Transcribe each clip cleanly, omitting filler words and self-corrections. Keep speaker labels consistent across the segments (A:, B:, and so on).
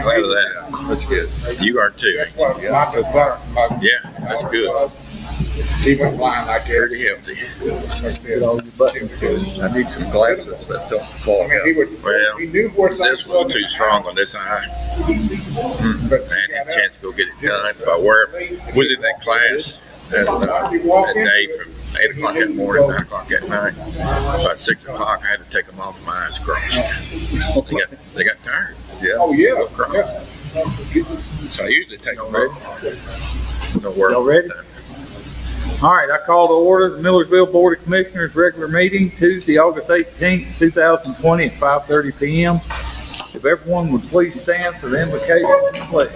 A: glad of that.
B: That's good.
A: You are too.
B: Yeah,
A: Yeah, that's good.
B: he went blind like that.
A: Pretty healthy.
B: I need some glasses that don't fall out.
A: Well,
B: he knew where
A: this was too strong on this eye.
B: But
A: I had a chance to go get it done. So I wear within that class that day from 8 o'clock that morning, 9 o'clock at night. About 6 o'clock, I had to take them off. My eyes crossed. They got tired.
B: Yeah. Oh yeah.
A: So I usually take them off. No worry.
C: Y'all ready? All right, I call to order the Millersville Board of Commissioners regular meeting Tuesday, August 18th, 2020 at 5:30 p.m. If everyone would please stand for the invocation and pledge.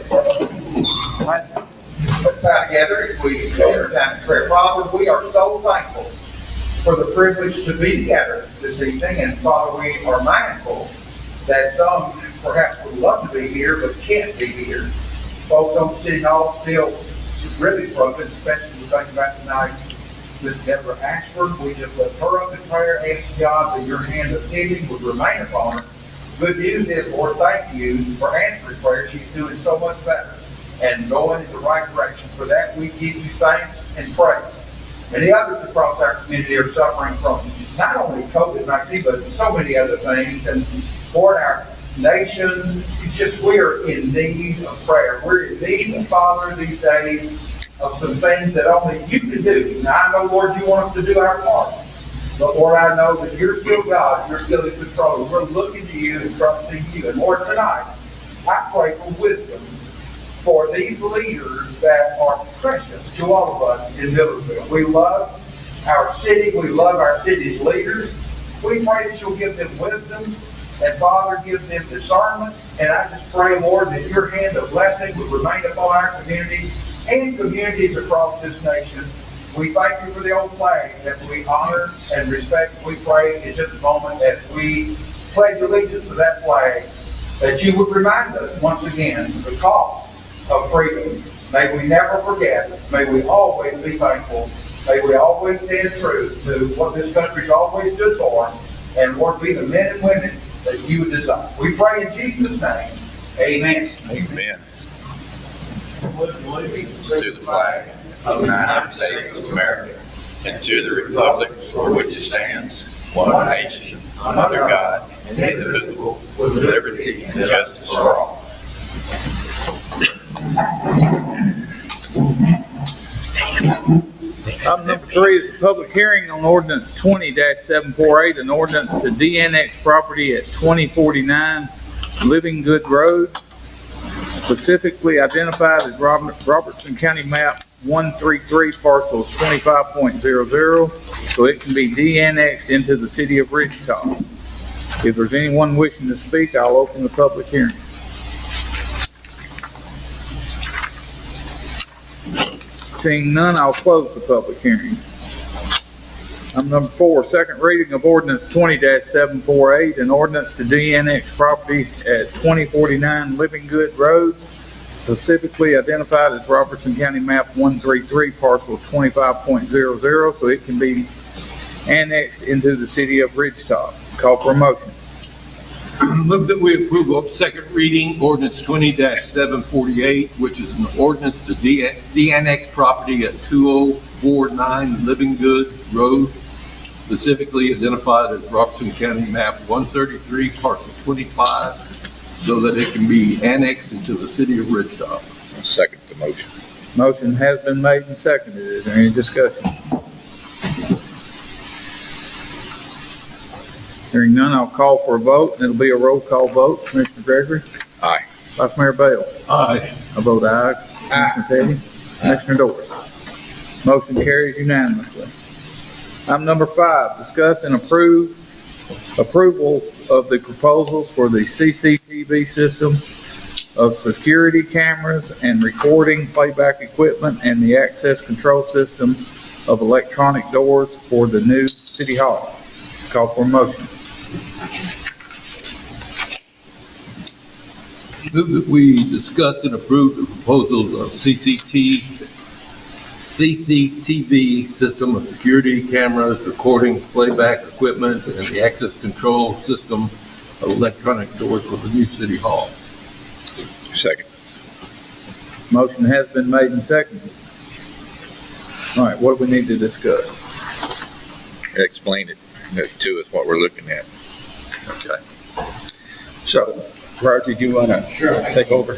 D: Let's bow together as we enter time of prayer. Father, we are so thankful for the privilege to be together this evening. And Father, we are mindful that some perhaps would love to be here but can't be here. Folks on the City Hall still really struggling, especially when we think about tonight. Miss Deborah Ashford, we just lift her up in prayer, ask God that your hand of healing would remain upon her. Good news is, Lord, thank you for answering prayer. She's doing so much better and going in the right direction. For that, we give you thanks and praise. Many others across our community are suffering from not only COVID-19, but so many other things. And Lord, our nation, it's just we're in need of prayer. We're in need, Father, these days of some things that only you can do. Now, I know, Lord, you want us to do our part. But, Lord, I know that you're still God. You're still in control. We're looking to you and trusting you. And, Lord, tonight, I pray for wisdom for these leaders that are precious to all of us in Millersville. We love our city. We love our city's leaders. We pray that you'll give them wisdom. And Father, give them discernment. And I just pray, Lord, that your hand of blessing would remain upon our community and communities across this nation. We thank you for the old flag that we honor and respect. We pray in just a moment as we pledge allegiance to that flag, that you would remind us once again the call of freedom. May we never forget. May we always be thankful. May we always stand true to what this country's always stood for. And Lord, be the men and women that you would desire. We pray in Jesus' name. Amen.
A: Amen. To the flag of the United States of America and to the republic for which it stands, one nation, under God, indivisible, with liberty and justice for all.
C: Item number 3 is a public hearing on ordinance 20-748, an ordinance to de-annex property at 2049 Living Good Road, specifically identified as Robertson County Map 133, parcels 25.00, so it can be de-annexed into the city of Ridgetop. If there's anyone wishing to speak, I'll open the public hearing. Seeing none, I'll close the public hearing. Item number 4, second reading of ordinance 20-748, an ordinance to de-annex property at 2049 Living Good Road, specifically identified as Robertson County Map 133, parcel 25.00, so it can be annexed into the city of Ridgetop. Call for a motion.
E: Move that we approve of second reading ordinance 20-748, which is an ordinance to de-annex property at 2049 Living Good Road, specifically identified as Robertson County Map 133, parcel 25, so that it can be annexed into the city of Ridgetop.
A: Second the motion.
C: Motion has been made and seconded. Is there any discussion? Hearing none, I'll call for a vote, and it'll be a roll call vote. Commissioner Gregory?
A: Aye.
C: Vice Mayor Bell?
E: Aye.
C: I vote aye. Commissioner Petty? Commissioner Doris? Motion carries unanimously. Item number 5, discuss and approval of the proposals for the CCTV system of security cameras and recording playback equipment and the access control system of electronic doors for the new City Hall. Call for a motion.
E: Move that we discuss and approve the proposals of CCTV system of security cameras, recording playback equipment, and the access control system of electronic doors for the new City Hall.
B: Second.
C: Motion has been made and seconded. All right, what do we need to discuss?
B: Explain it to us what we're looking at. Okay. So, Roger, do you want to take over?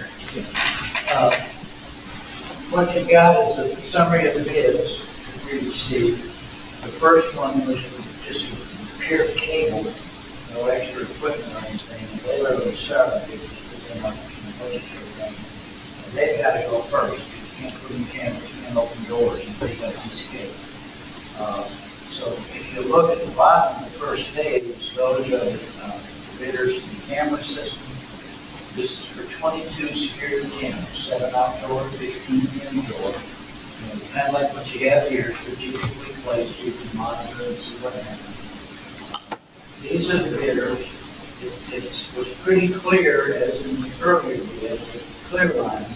F: What you got is a summary of the bids we received. The first one was just pure cable, no extra equipment or anything. They literally started it within like the budgetary range. And they've got to go first. You can't put in cameras, you can't open doors until you got to escape. So if you look at the bottom of the first page, those are the bidders for the camera system. This is for 22 security cameras, 7 outdoor, 15 indoor. Kind of like what you have here, strategically placed, you can monitor and see what happens. These are the bidders. It was pretty clear, as in the earlier bid, with Clear Line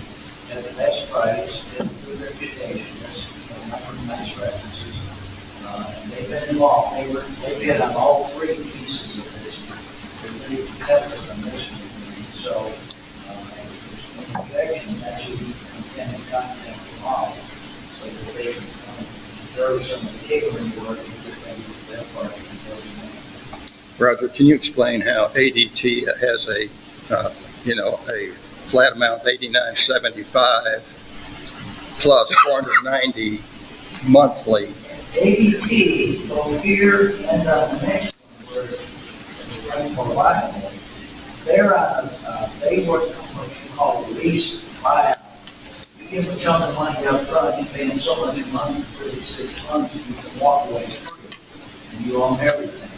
F: at the best price and good reputations, number of nice references. And they've been involved. They bid on all 3 pieces of this. They're really competitive on this one. So, if there's no objection, that should be content and contact them all, so that they can observe some of the cabling work and get ready for that part of the building.
G: Roger, can you explain how ADT has a flat amount, $89.75 plus $490 monthly?
F: ADT over here and on the next one, where it's running for a while, they're on, they work on what you call a lease buyout. You give a chunk of money up front, you pay them so much money for 36 months, and you can walk away free, and you own everything.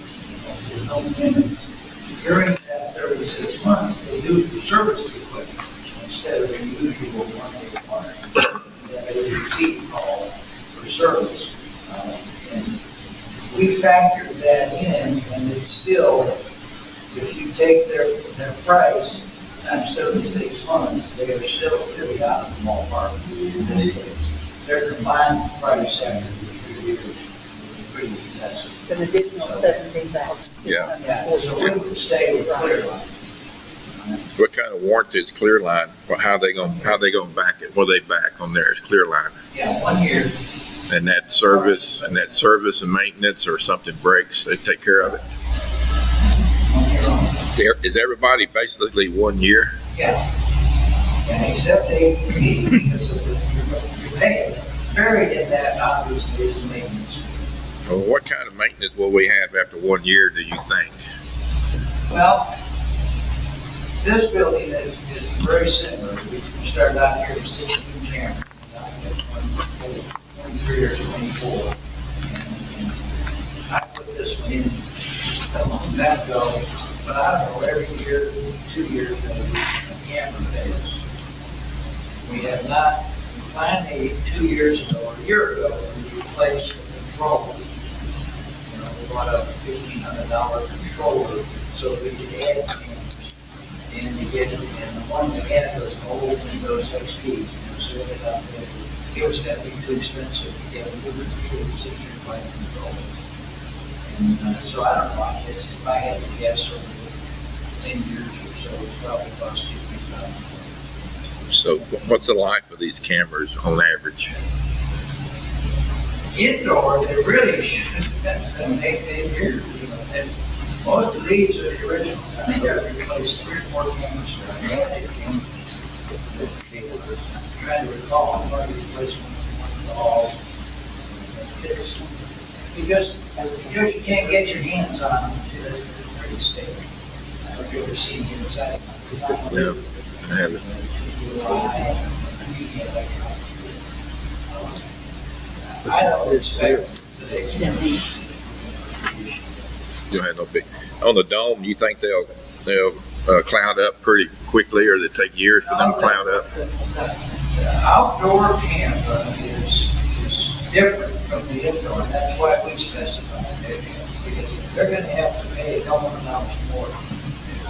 F: There's no payments. During that 36 months, they do service the equipment instead of the usual one-day warranty. That is a fee call for service. And we factored that in, and it's still, if you take their price times 36 months, they are still really out of the ballpark in this case. Their combined price after the 3 years is pretty excessive.
H: An additional 17,000.
B: Yeah.
F: Yeah, so we would stay with Clear Line.
B: What kind of warranty is Clear Line? How they gonna back it? What they back on there is Clear Line.
F: Yeah, 1 year.
B: And that service and maintenance or something breaks, they take care of it.
F: 1 year on.
B: Is everybody basically 1 year?
F: Yeah. And except ADT, because of your pay. Buried in that, obviously, is maintenance.
B: Well, what kind of maintenance will we have after 1 year, do you think?
F: Well, this building is very similar. We started out here with 16 cameras, now we have 23 or 24. And I put this one in a long time ago, but I don't know, every year, 2 years, maybe, a camera fails. We have not, finally, 2 years ago, or a year ago, we replaced the controller. We bought a $1,500 controller so we could add cameras. And to get it, and the one we had was an old Windows XP, so it was going to be too expensive to get a new computer by controller. And so I don't know, I guess if I had to guess over 10 years or so, it's probably cost $50,000.
B: So what's the life of these cameras on average?
F: Indoor, they really should have been 7, 8 years. And most of these are the original. I think I've replaced 3 or 4 cameras. Trying to recall, I'm going to replace all. Because you can't get your hands on them until they're pretty stable. I don't know if you've ever seen the inside.
B: Yeah, I haven't.
F: I don't expect that they can.
B: You have no big, on the dome, you think they'll cloud up pretty quickly, or they take years for them to cloud up?
F: The outdoor camera is different from the indoor, and that's why we specify it. Because they're gonna have to pay a couple of dollars more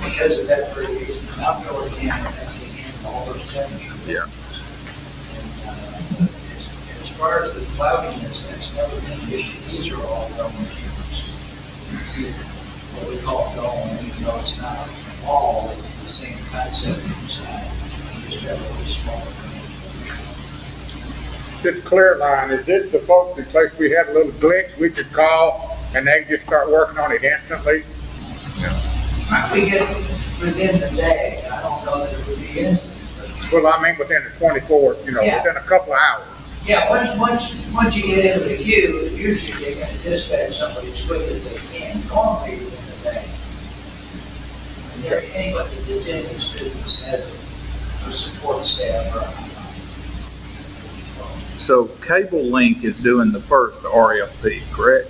F: because of that very reason. An outdoor camera has to handle all those temperatures.
B: Yeah.
F: And, as far as the cloudiness, that's never been an issue. These are all dome cameras. What we call dome, even though it's not a wall, it's the same concept inside. You just have a little smaller.
C: This clear line, is this the folks in case we had a little glitch, we could call and they just start working on it instantly?
F: We get within the day, I don't know that it would be instant, but
C: Well, I mean, within the 24,
F: Yeah.
C: within a couple of hours.
F: yeah, once you get into the queue, usually they're gonna dispatch somebody as quick as they can, normally within the day. And there, anybody that's in this business has a support staff or.
C: So Cable Link is doing the first RFP, correct?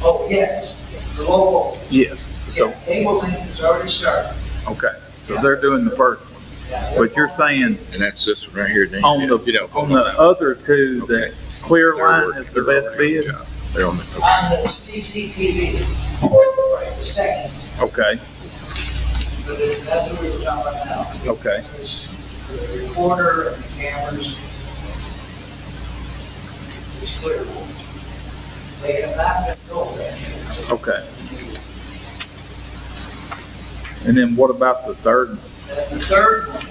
F: Oh, yes, the local,
C: Yes. So,
F: yeah, cable link has already started.
C: okay, so they're doing the first one.
F: Yeah,
C: But you're saying
B: And that's this one right here, Dan.
C: on the other two, that clear line is the best bid?
B: They're on the,
F: On the CCTV, right, the second,
C: Okay,
F: but that's what we were talking about now.
C: okay.
F: There's the recorder and the cameras. It's clear. They have not been told that yet.
C: Okay. And then what about the third one?
F: And the third one,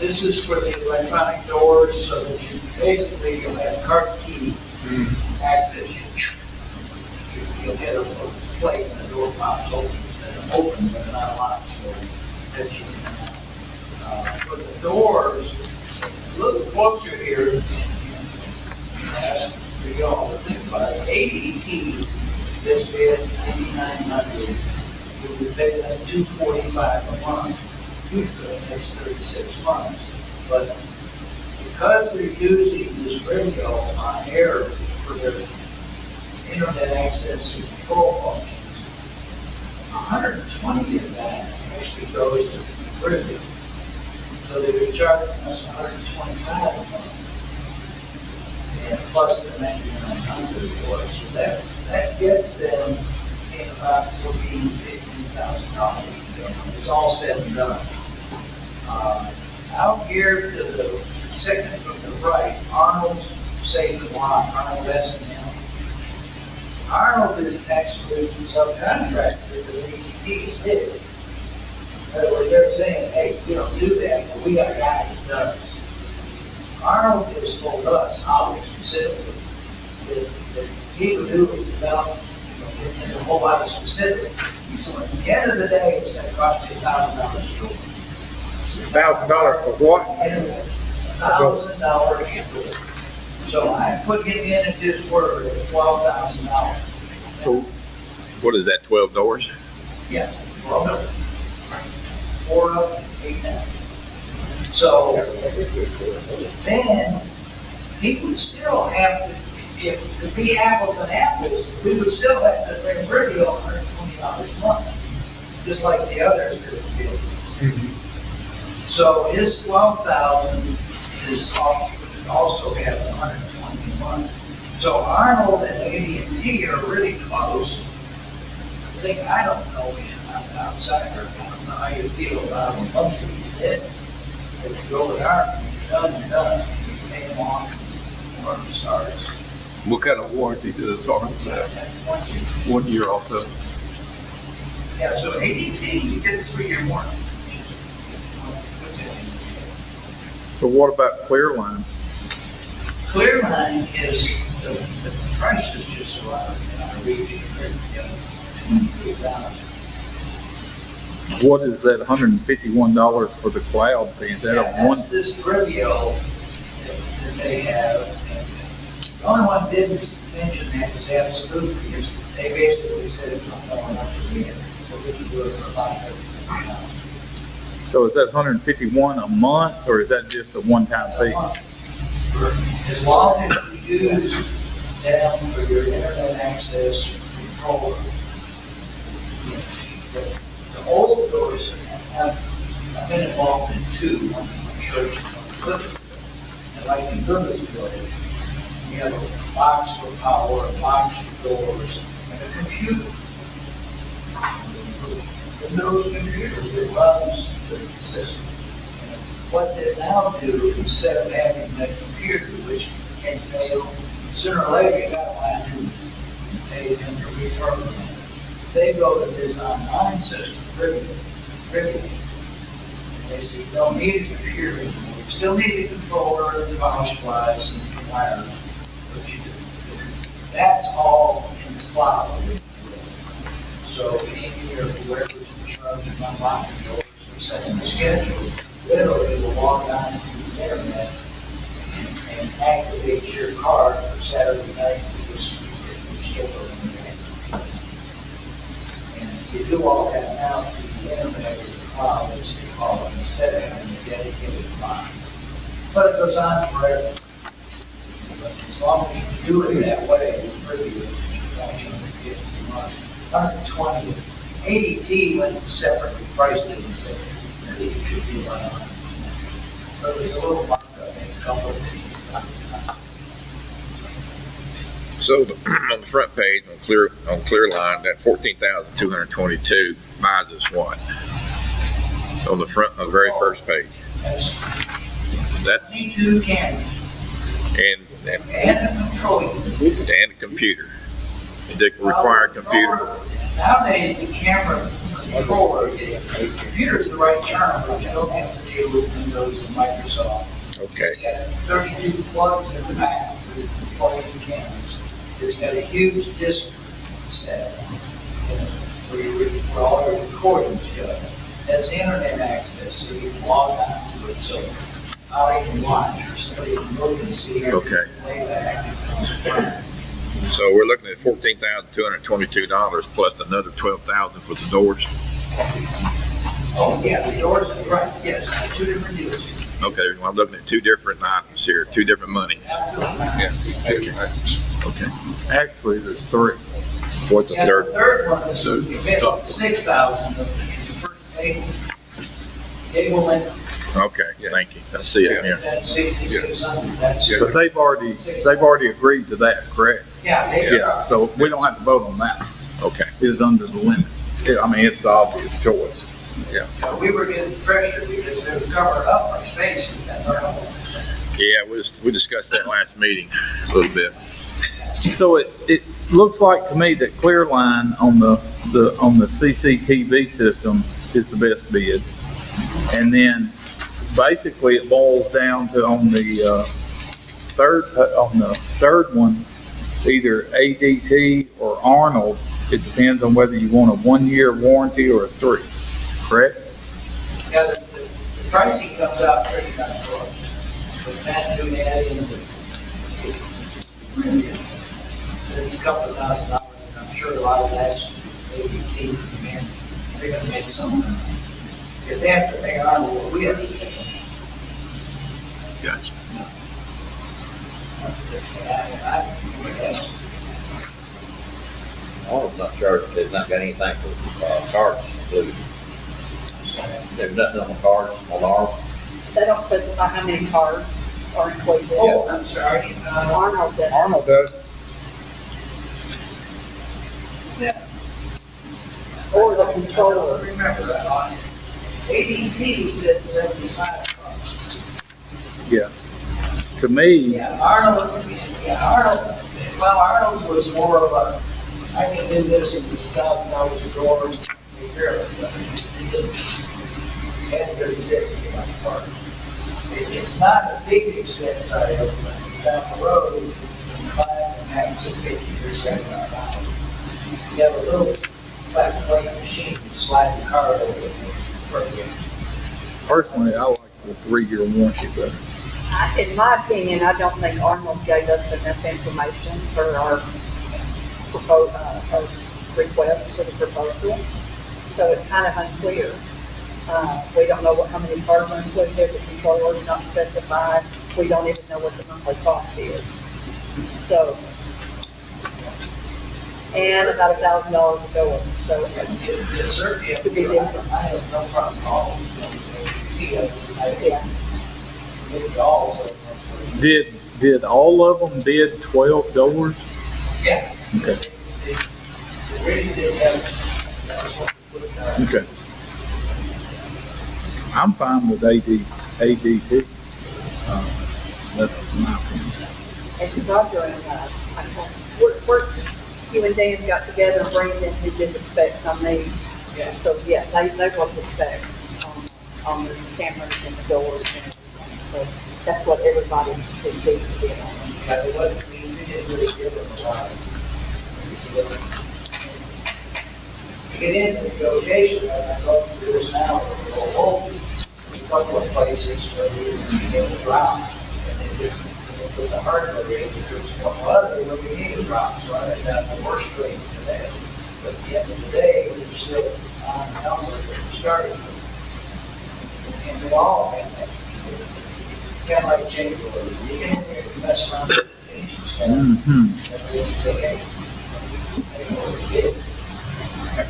F: this is for the electronic doors, so that you, basically, you'll have card key access. You'll get a plate and the door pops open, and open, but not locked, so that you can, for the doors, a little closer here, ask for y'all to think about it. ADT, this bid, $9,900. We would pay them $245 a month for the next 36 months. But because they're using this radio on air for their internet access and control functions, 120 of that actually goes to the radio. So they were charging us $125 a month. And plus the $9,900 for it. So that gets them in about $14,000-$15,000. It's all said and done. Out here to the second from the right, Arnold's Safe and Lock, Arnold S&M. Arnold is actually subcontractor to the AT&T bid. In other words, they're saying, hey, we don't do that, but we got a guy who does. Arnold has told us, Holly specifically, that he would do it without and a whole lot of specific. So at the end of the day, it's going to cost you $1,000 a door.
C: $1,000 for what?
F: $1,000 a door. So I put him in at his word at $12,000.
C: So,
B: what is that, 12 doors?
F: Yeah, 12 doors. 4 up, 8 down. So then he would still have to, if to be apples and apples, we would still have to pay radio $120 a month, just like the others that are bid. So his 12,000 is also have 120 a month. So Arnold and AT&T are really close. I think, I don't know, I'm an outsider, I don't know how you feel about them monthly bid. If you go with Arnold, you're done, you pay them off before it starts.
E: What kind of warranty does Arnold have? 1 year also.
F: Yeah, so ADT, you get a 3-year warranty.
C: so what about clear line?
F: Clearline is, the price is just so out of reach.
C: What is that $151 for the cloud fee? Is that a one?
F: That's this radio that they have. The only one didn't mention that was absolute, because they basically said it's not going up to me, so we can do it for about $37.
C: So is that $151 a month, or is that just a one-time fee?
F: As long as you use them for your internet access control. The old doors, I've been involved in 2, one in my church, and one in Clifton. And like in MIllersville, you have a box for power, a box for doors, and a computer. And those computers, it runs the system. And what they now do, instead of having a computer, which can fail, sooner or later you got to find who paid them to reprogram it. They go to this online system, Rivian, they said, you don't need a computer anymore. You still need a controller and power supplies and wires. But that's all in the cloud. So Amy or whoever's in charge of unlocking doors or setting the schedule, literally will log on to the internet and activate your card for Saturday night because you're still in the internet. And you do all that now through the internet or the cloud, as they call it, instead of having a dedicated line. But it goes on forever. But as long as you do it that way, it's pretty good. 120. ADT went separately priced it and said, I think it should be 100. But there's a little markup in a couple of things.
B: So on the front page, on Clearline, that 14,222 buys us what? On the front, on the very first page. That
F: 22 cameras
B: and
F: and a control unit.
B: a computer. They require a computer.
F: Nowadays, the camera controller, computer's the right term, but you don't have to deal with Windows and Microsoft.
B: Okay.
F: It's got 32 plugs in the back for plugging cameras. It's got a huge disk set where all your recordings go. It has internet access, so you can log on to it, so I can watch or somebody can look and see everything.
B: Okay.
F: Playback.
B: So we're looking at $14,222 plus another $12,000 for the doors.
F: Oh, yeah, the doors are right, yes, two different deals.
B: Okay, well, I'm looking at two different items here, two different monies.
F: Absolutely.
B: Yeah. Okay.
C: Actually, there's three.
B: What's the
F: Yeah,
B: third?
F: the third one is $6,000, the first cable length,
B: Okay, thank you. I see it, yeah.
F: that's 6,600, that's,
C: But they've already agreed to that, correct?
F: yeah,
C: Yeah, so we don't have to vote on that.
B: Okay.
C: It is under the limit. I mean, it's the obvious choice.
F: we were getting pressure because they were covering up our space with that.
B: Yeah, we discussed that last meeting a little bit.
C: So it looks like to me that Clearline on the CCTV system is the best bid. And then basically it boils down to on the third one, either ADT or Arnold. It depends on whether you want a 1-year warranty or a 3, correct?
F: Yeah, the pricing comes out pretty kind of close. But that do add in the premium. There's a couple of $1,000, and I'm sure a lot of that's ADT, and they're gonna make some money. If they have to pay Arnold, what we have to pay.
B: Gotcha.
I: Arnold's not charged, they've not got anything for cards included. There's nothing on the cards, on ours.
H: They don't specify how many cards are included.
F: Oh, I'm sorry.
H: Arnold does.
C: Arnold does.
F: Yeah.
H: Or the controller.
F: Remember that on ADT said 75 cards.
C: Yeah. To me,
F: Arnold, Arnold was more of a, I can do this in this $1,000 a door, take care of it. And 37 on the part. It's not a big expense, I hope, down the road, 5 and max of 50% on. You have a little flat plate machine, you slide the card over it.
C: personally, I like the 3-year warranty better.
H: In my opinion, I don't think Arnold gave us enough information for our our request for the proposal. So it's kind of unclear. We don't know how many cards are included, the controller is not specified. We don't even know what the monthly cost is. So, and about $1,000 a door, so.
F: It certainly,
H: Could be different.
F: I have no problem calling.
H: Yeah.
F: Maybe all, so.
C: Did all of them bid 12 doors?
F: Yeah.
C: Okay.
F: They really did have, that's what we put down.
C: Okay. I'm fine with ADT. That's my opinion.
H: And Roger and you and Dan got together and Brandon who did the specs on these.
F: Yeah.
H: So yeah, they wrote the specs on on the cameras and the doors and everything. So that's what everybody received to bid on.
F: Yeah, it wasn't, we didn't really give them a lot. To get into negotiation, I thought we do this now, we'll a couple of places where we need to drop. And then just put the hardware in, there's a couple other where we need to drop, so I think that's the worst rate today. But at the end of the day, we're still on the number that we started with. And they all have that. Kind of like change orders. You can mess around with it. And we'll say, hey, what we did.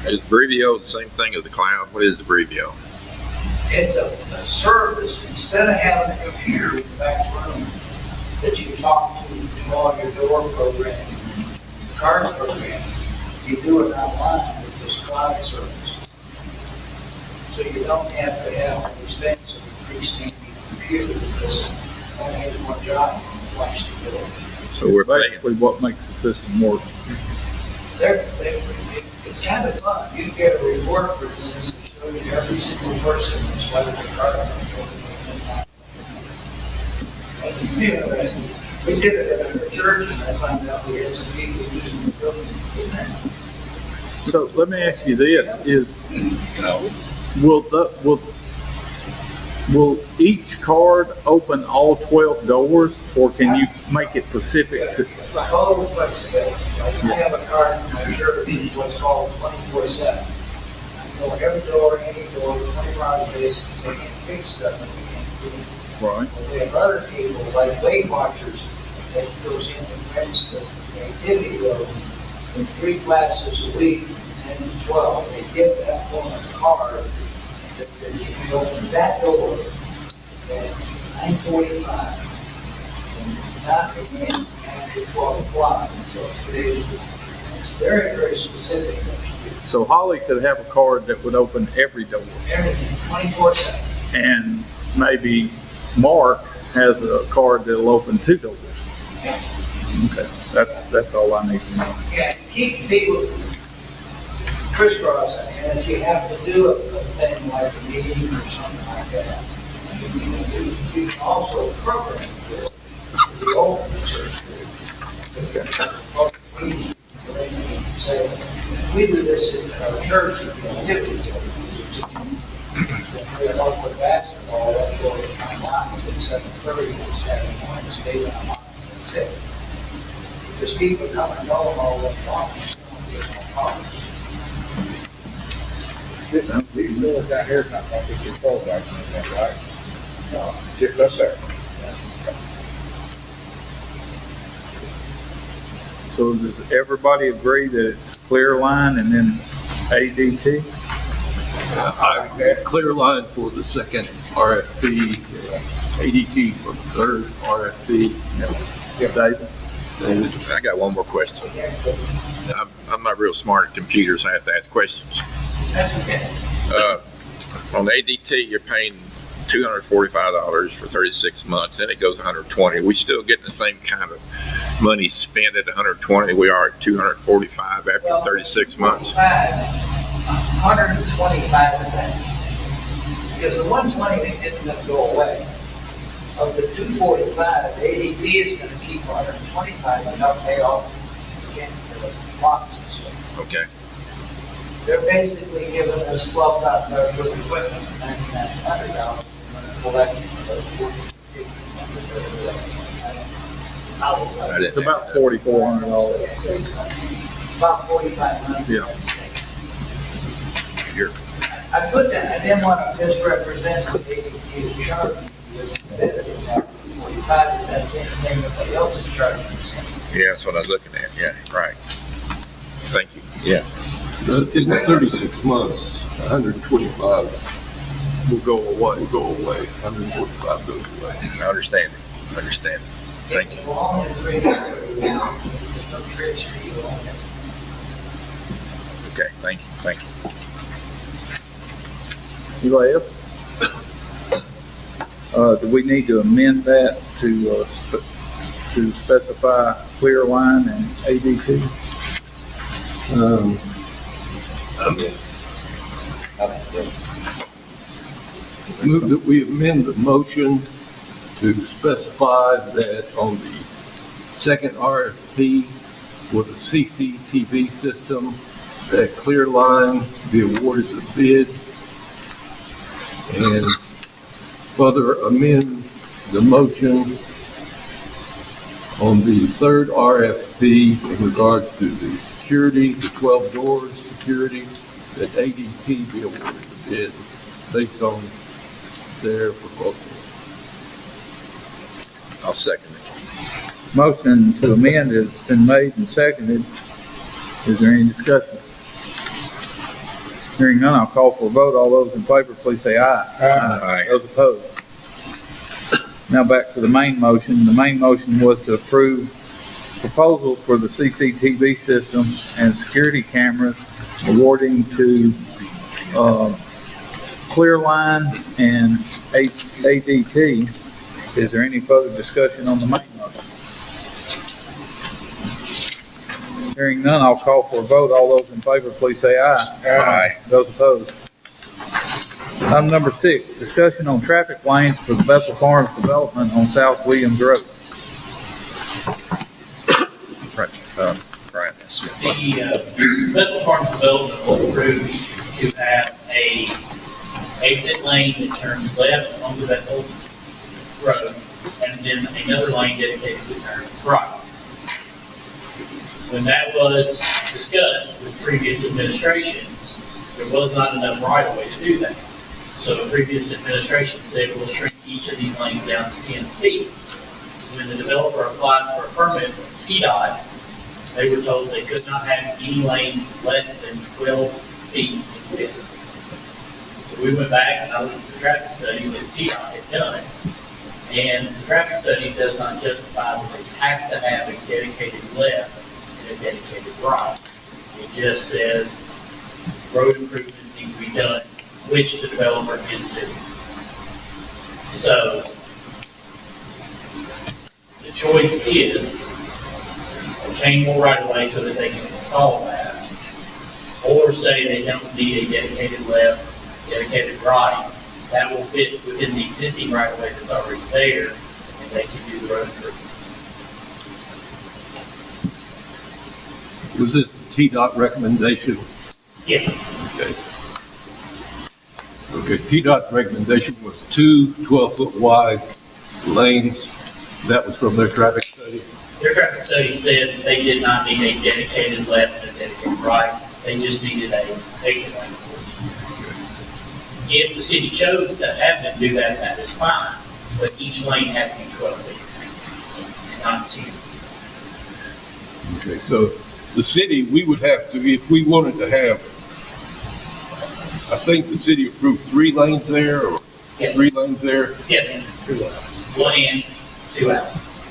B: Is Brevio the same thing as the cloud? What is the Brevio?
F: It's a service, instead of having a computer in the back room that you talk to do all your door programming, card programming, you do it online with this cloud service. So you don't have to have an expensive freestanding computer that only has one job and flash the door.
B: So we're paying.
C: Basically, what makes the system work.
F: It's kind of fun. You get a report, for instance, that shows you every single person that's whether the card on the door. That's interesting. We did it at our church, and I found out we had some people using the building in there.
C: So let me ask you this: will each card open all 12 doors, or can you make it specific to?
F: Total flexibility. Like I have a card in my church, it's what's called 24/7. I can go every door, any door, 24-hour basis. They can't fix stuff that we can't do.
C: Right.
F: We have other people, like Weight Watchers, that goes in and rents the activity room in 3 classes a week, 10 to 12. They give that woman a card that says you can open that door at 9:45 and not again after 12 o'clock until 3. It's very, very specific.
C: So Holly could have a card that would open every door,
F: Everything, 24/7.
C: and maybe Mark has a card that'll open 2 doors.
F: Yeah.
C: Okay, that's all I need to know.
F: Yeah, keep people crisscross, and if you have to do a thing like a meeting or something like that, you can also program the open church. We do this in our church, activity. We have all the basketball, that goes online, it's 7:30 on Saturday morning, it stays online until 6. Because people come and go all the time.
J: These doors down here is not going to get your pole back in that, right? No, just up there.
C: So does everybody agree that it's clear line and then ADT?
E: I clear line for the second RFP, ADT for the third RFP.
C: David?
B: I got one more question. I'm not real smart at computers. I have to ask questions.
F: That's okay.
B: On the ADT, you're paying $245 for 36 months, then it goes to $120. We still getting the same kind of money spent at $120 we are at $245 after 36 months.
F: 125 of that. Because the 120 isn't going to go away. Of the 245, ADT is going to keep 125 and they'll pay off the lots and stuff.
B: Okay.
F: They're basically giving us $12,000 worth of equipment for $9,900.
C: It's about $4,400.
F: About $4,500.
C: Yeah.
F: I put that, I didn't want to misrepresent the ADT charging. Because is that same thing everybody else is charging.
B: Yeah, that's what I was looking at. Yeah, right. Thank you. Yeah.
E: In 36 months, 125 will go away, 145 goes away.
B: I understand it. Thank you.
F: Long as there's no tricks for you on it.
B: Okay, thank you.
C: Anybody else? Do we need to amend that to specify clear line and ADT?
E: Move that we amend the motion to specify that on the second RFP for the CCTV system, that Clear Line be awarded the bid, and further amend the motion on the third RFP in regards to the security, the 12 doors security, that ADT be awarded the bid based on their proposal.
B: I'll second it.
C: Motion to amend has been made and seconded. Is there any discussion? Hearing none, I'll call for a vote. All those in favor, please say aye.
B: Aye.
C: Those opposed? Now back to the main motion. The main motion was to approve proposals for the CCTV system and security cameras awarding to, Clear Line and ADT. Is there any further discussion on the main motion? Hearing none, I'll call for a vote. All those in favor, please say aye.
B: Aye.
C: Those opposed? Item number 6, discussion on traffic lanes for the Bethel Farms development on South Williams Road.
B: Brian.
K: The Bethel Farms development will approve to have a exit lane that turns left onto Bethel Road, and then another lane dedicated to turn right. When that was discussed with previous administrations, there was not enough right of way to do that. So the previous administration said we'll shrink each of these lanes down to 10 feet. When the developer applied for a permit from TDOT, they were told they could not have any lanes less than 12 feet in width. So we went back and I looked at the traffic study that TDOT had done. And the traffic study does not justify that they have to have a dedicated left and a dedicated right. It just says road improvements need to be done, which the developer is doing. So the choice is obtain more right of way so that they can install that, or say they don't need a dedicated left, dedicated right. That will fit within the existing right of way that's already there, and they can do the road improvements.
E: Was this the TDOT recommendation?
K: Yes.
E: Okay, TDOT's recommendation was 2 12-foot wide lanes. That was from their traffic study.
K: Their traffic study said that they did not need a dedicated left and a dedicated right. They just needed a exit lane. If the city chose to have them do that, that is fine, but each lane had to be 12 feet, not 10.
E: Okay, so the city, we would have to, if we wanted to have, I think the city approved 3 lanes there, or
K: Yes.
E: 3 lanes there?
K: Yes. 1 in, 2 out.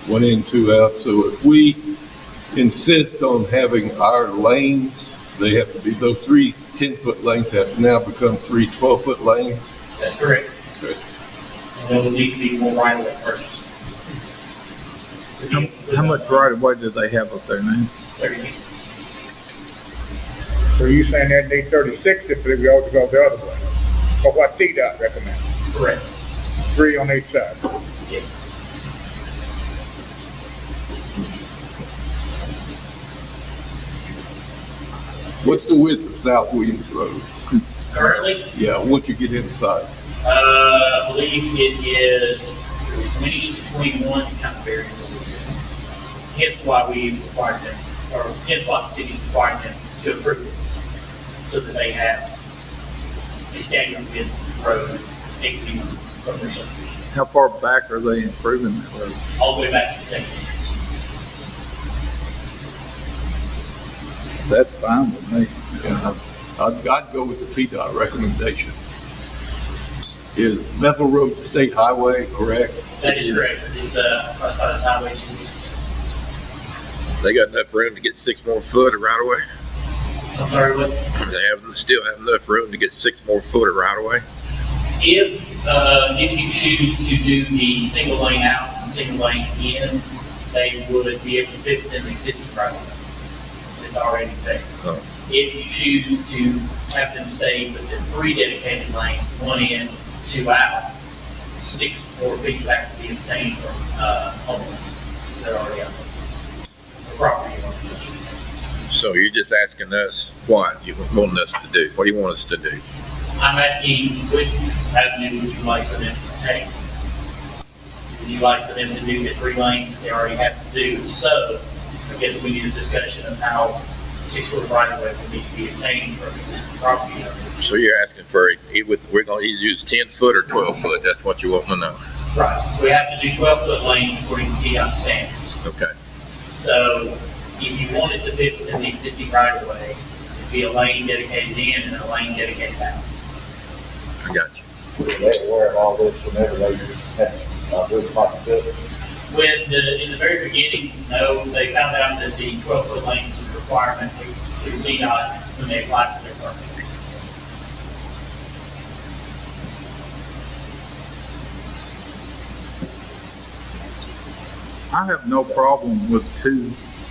E: 1 in, 2 out. So if we insist on having our lanes, they have to be, those 3 10-foot lanes have to now become 3 12-foot lanes.
K: That's correct.
E: Okay.
K: And there will need to be more right of way purchased.
C: How much right of way do they have up there now?
K: 30 feet.
J: So you saying they need 36 if they go the other way? Or what TDOT recommends?
K: Correct.
J: 3 on each side.
K: Yes.
E: What's the width of South Williams Road?
K: Currently,
E: Yeah, once you get inside.
K: I believe it is 20 to 21, it kind of varies a little bit. Hence why we required them, or hence why the city required them to approve it, so that they have a standard width road exiting from their subdivision,
C: How far back are they improving that road?
K: all the way back to the second entrance.
C: That's fine with me.
E: I'd go with the TDOT recommendation. Is Bethel Road the state highway, correct?
K: That is correct. It's, Crossroads Highway,
B: They got enough room to get 6 more foot of right of way?
K: I'm sorry, what?
B: They still have enough room to get 6 more foot of right of way?
K: If you choose to do the single lane out and single lane in, they would be able to fit within the existing right of way. It's already there.
B: Oh.
K: If you choose to have them stay within 3 dedicated lanes, 1 in, two out, 6 more feet back to be obtained from, homeowners that are already out there. The property owners.
B: So you're just asking us what you want us to do? What do you want us to do?
K: I'm asking which avenue would you like for them to take? Would you like for them to do the 3 lanes they already have to do? So, I guess we need a discussion of how 6-foot right of way would need to be obtained from existing property owners.
B: So you're asking for, we're gonna either use 10 foot or 12 foot, that's what you want to know?
K: Right. We have to do 12-foot lanes according to DOT standards.
B: Okay.
K: So, if you want it to fit within the existing right of way, it'd be a lane dedicated in and a lane dedicated out.
B: I got you.
J: Were they aware of all this whenever they had, doing the possibility?
K: In the very beginning, no, they found out that the 12-foot lane was a requirement through DDOT when they applied for their permit.
C: I have no problem with 2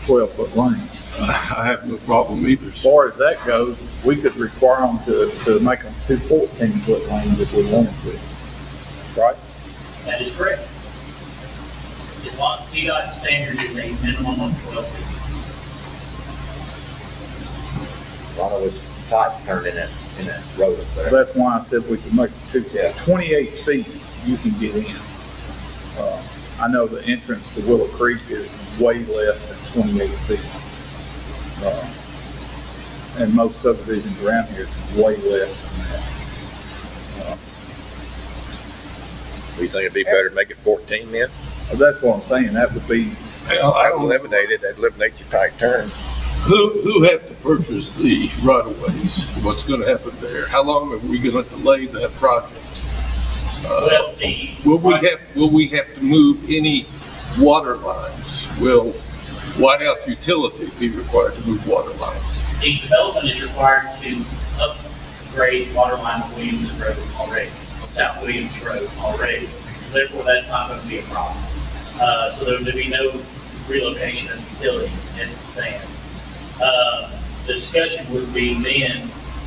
C: 12-foot lanes.
E: I have no problem either.
C: As far as that goes, we could require them to make them 2 14-foot lanes if we wanted to. Right?
K: That is correct. As long as DDOT standard is a minimum of 12 feet.
I: A lot of it's tight turned in that road up there.
C: That's why I said we could make it
I: Yeah.
C: 28 feet you can get in. I know the entrance to Willow Creek is way less than 28 feet. And most subdivisions around here is way less than that.
B: Do you think it'd be better to make it 14 then?
C: That's what I'm saying, that would be,
B: I'd eliminate it, that'd eliminate your tight turns.
E: Who has to purchase the right of ways? What's gonna happen there? How long are we gonna delay that project?
K: Well,
E: Will we have to move any water lines? Will Whitehouse Utility be required to move water lines?
K: the development is required to upgrade water line of Williams Road already, South Williams Road already. So therefore, that's not going to be a problem. So there would be no relocation of utilities as it stands. The discussion would be then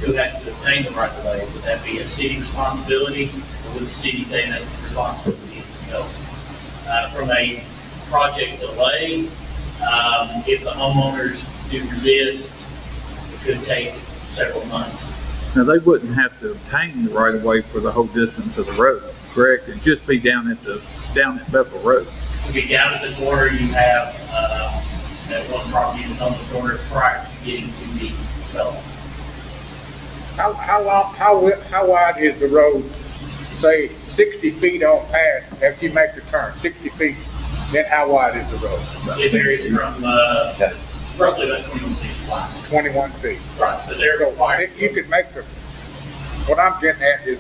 K: who has to obtain the right of way. Would that be a city responsibility, or would the city say that the responsibility is the developer? From a project delay, if the homeowners do resist, it could take several months.
C: now they wouldn't have to obtain the right of way for the whole distance of the road, correct? It'd just be down at Bethel Road.
K: To be down at the corner, you have, that one property that's on the corner prior to getting to the development.
J: How wide is the road? Say 60 feet on past, after you make the turn, 60 feet, then how wide is the road?
K: It varies from, roughly about 21 feet wide.
J: 21 feet.
K: Right, but they're
J: So
K: required.
J: if you could make the, what I'm getting at is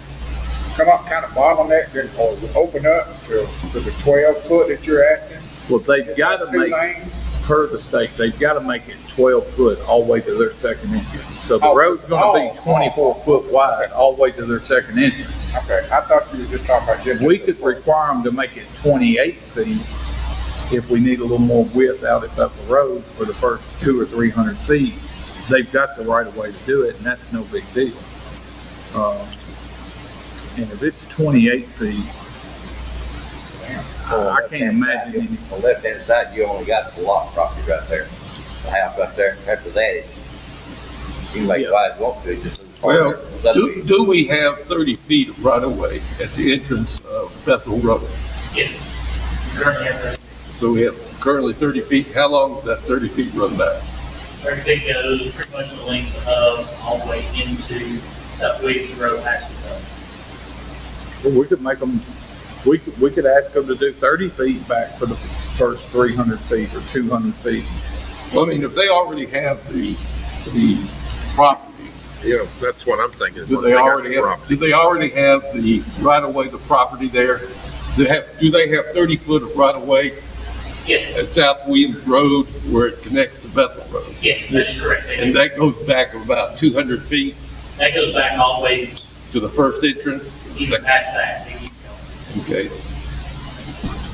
J: come up kind of bottleneck, then, or open up to the 12 foot that you're asking.
C: Well, they've got to
J: 2
C: make,
J: lanes.
C: per the state, they've got to make it 12 foot all the way to their second entrance. So the road's going to be 24 foot wide all the way to their second entrance.
J: Okay, I thought you were just talking about just.
C: We could require them to make it 28 feet if we need a little more width out at Bethel Road for the first 200 or 300 feet. They've got the right of way to do it, and that's no big deal. And if it's 28 feet, I can't imagine any.
I: On the left-hand side, you only got the lot property right there. The house right there. After that, you can make it wide as you want to. Just as far
E: Well,
I: as that'd be-
E: do we have 30 feet of right of way at the entrance of Bethel Road?
K: Yes. Currently have 30 feet.
E: So we have currently 30 feet. How long does that 30 feet run back?
K: 30 feet goes pretty much the length of all the way into South Williams Road past the development.
C: Well, we could make them, we could ask them to do 30 feet back for the first 300 feet or 200 feet.
E: Well, I mean, if they already have the property,
B: You know, that's what I'm thinking.
E: do they already have the right of way, the property there? Do they have 30 foot of right of way
K: Yes,
E: at South Williams Road where it connects to Bethel Road?
K: yes, that is correct. They
E: And
K: do.
E: that goes back about 200 feet
K: That goes back all the way,
E: to the first entrance?
K: even past that. They keep going.
E: Okay.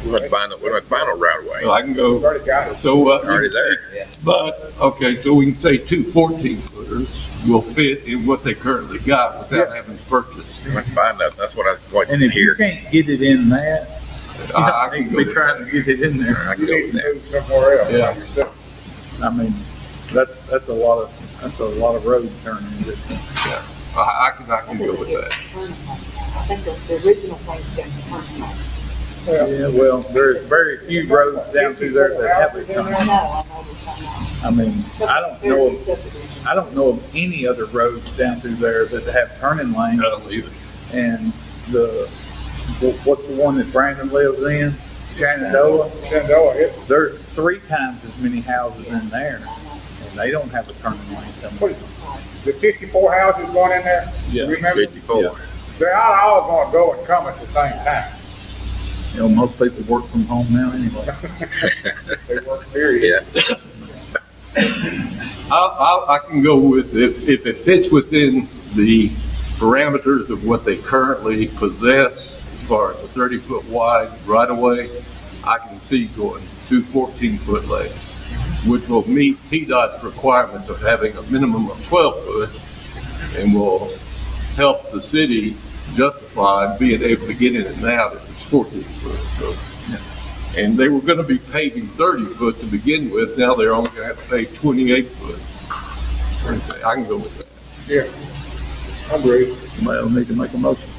B: We might find a right away.
E: So I can go,
J: We've already got it.
E: so,
B: Already there.
E: but, okay, so we can say two 14-footers will fit in what they currently got without having to purchase.
B: We might find out. That's what I like
C: And
B: to
C: if you
B: hear.
C: can't get it in that, you
E: I
C: don't
E: can
C: need
E: go
C: to be
E: with
C: trying to get it in there.
B: I can
J: You
B: go
J: need
B: with
J: to
B: that.
J: move somewhere else
E: Yeah.
J: by yourself.
C: I mean, that's a lot of road turning.
E: I can go with that.
H: I think the original plan's going to turn on.
C: Yeah, well, there's very few roads down through there that have a turn.
H: I know what
C: I mean, I don't know,
H: Very subdivision.
C: I don't know of any other roads down through there that have turning lanes.
E: I don't either.
C: And what's the one that Brandon lives in? Shenandoah?
J: Shenandoah,
C: There's 3 times as many houses in there, and they don't have a turning lane coming.
J: the 54 houses going in there,
C: Yeah.
J: remember?
B: 54.
J: They're not all gonna go and come at the same time.
C: You know, most people work from home now anyway.
J: They work period.
B: Yeah.
E: I can go with, if it fits within the parameters of what they currently possess, as far as a 30-foot wide right-of-way, I can see going two 14-foot lanes, which will meet TDOT's requirements of having a minimum of 12 foot and will help the city justify being able to get in and out if it's 14 foot. So, and they were gonna be paving 30 foot to begin with, now they're only gonna have to pave 28 foot. I can go with that.
J: Yeah. I agree.
C: Somebody will need to make a motion.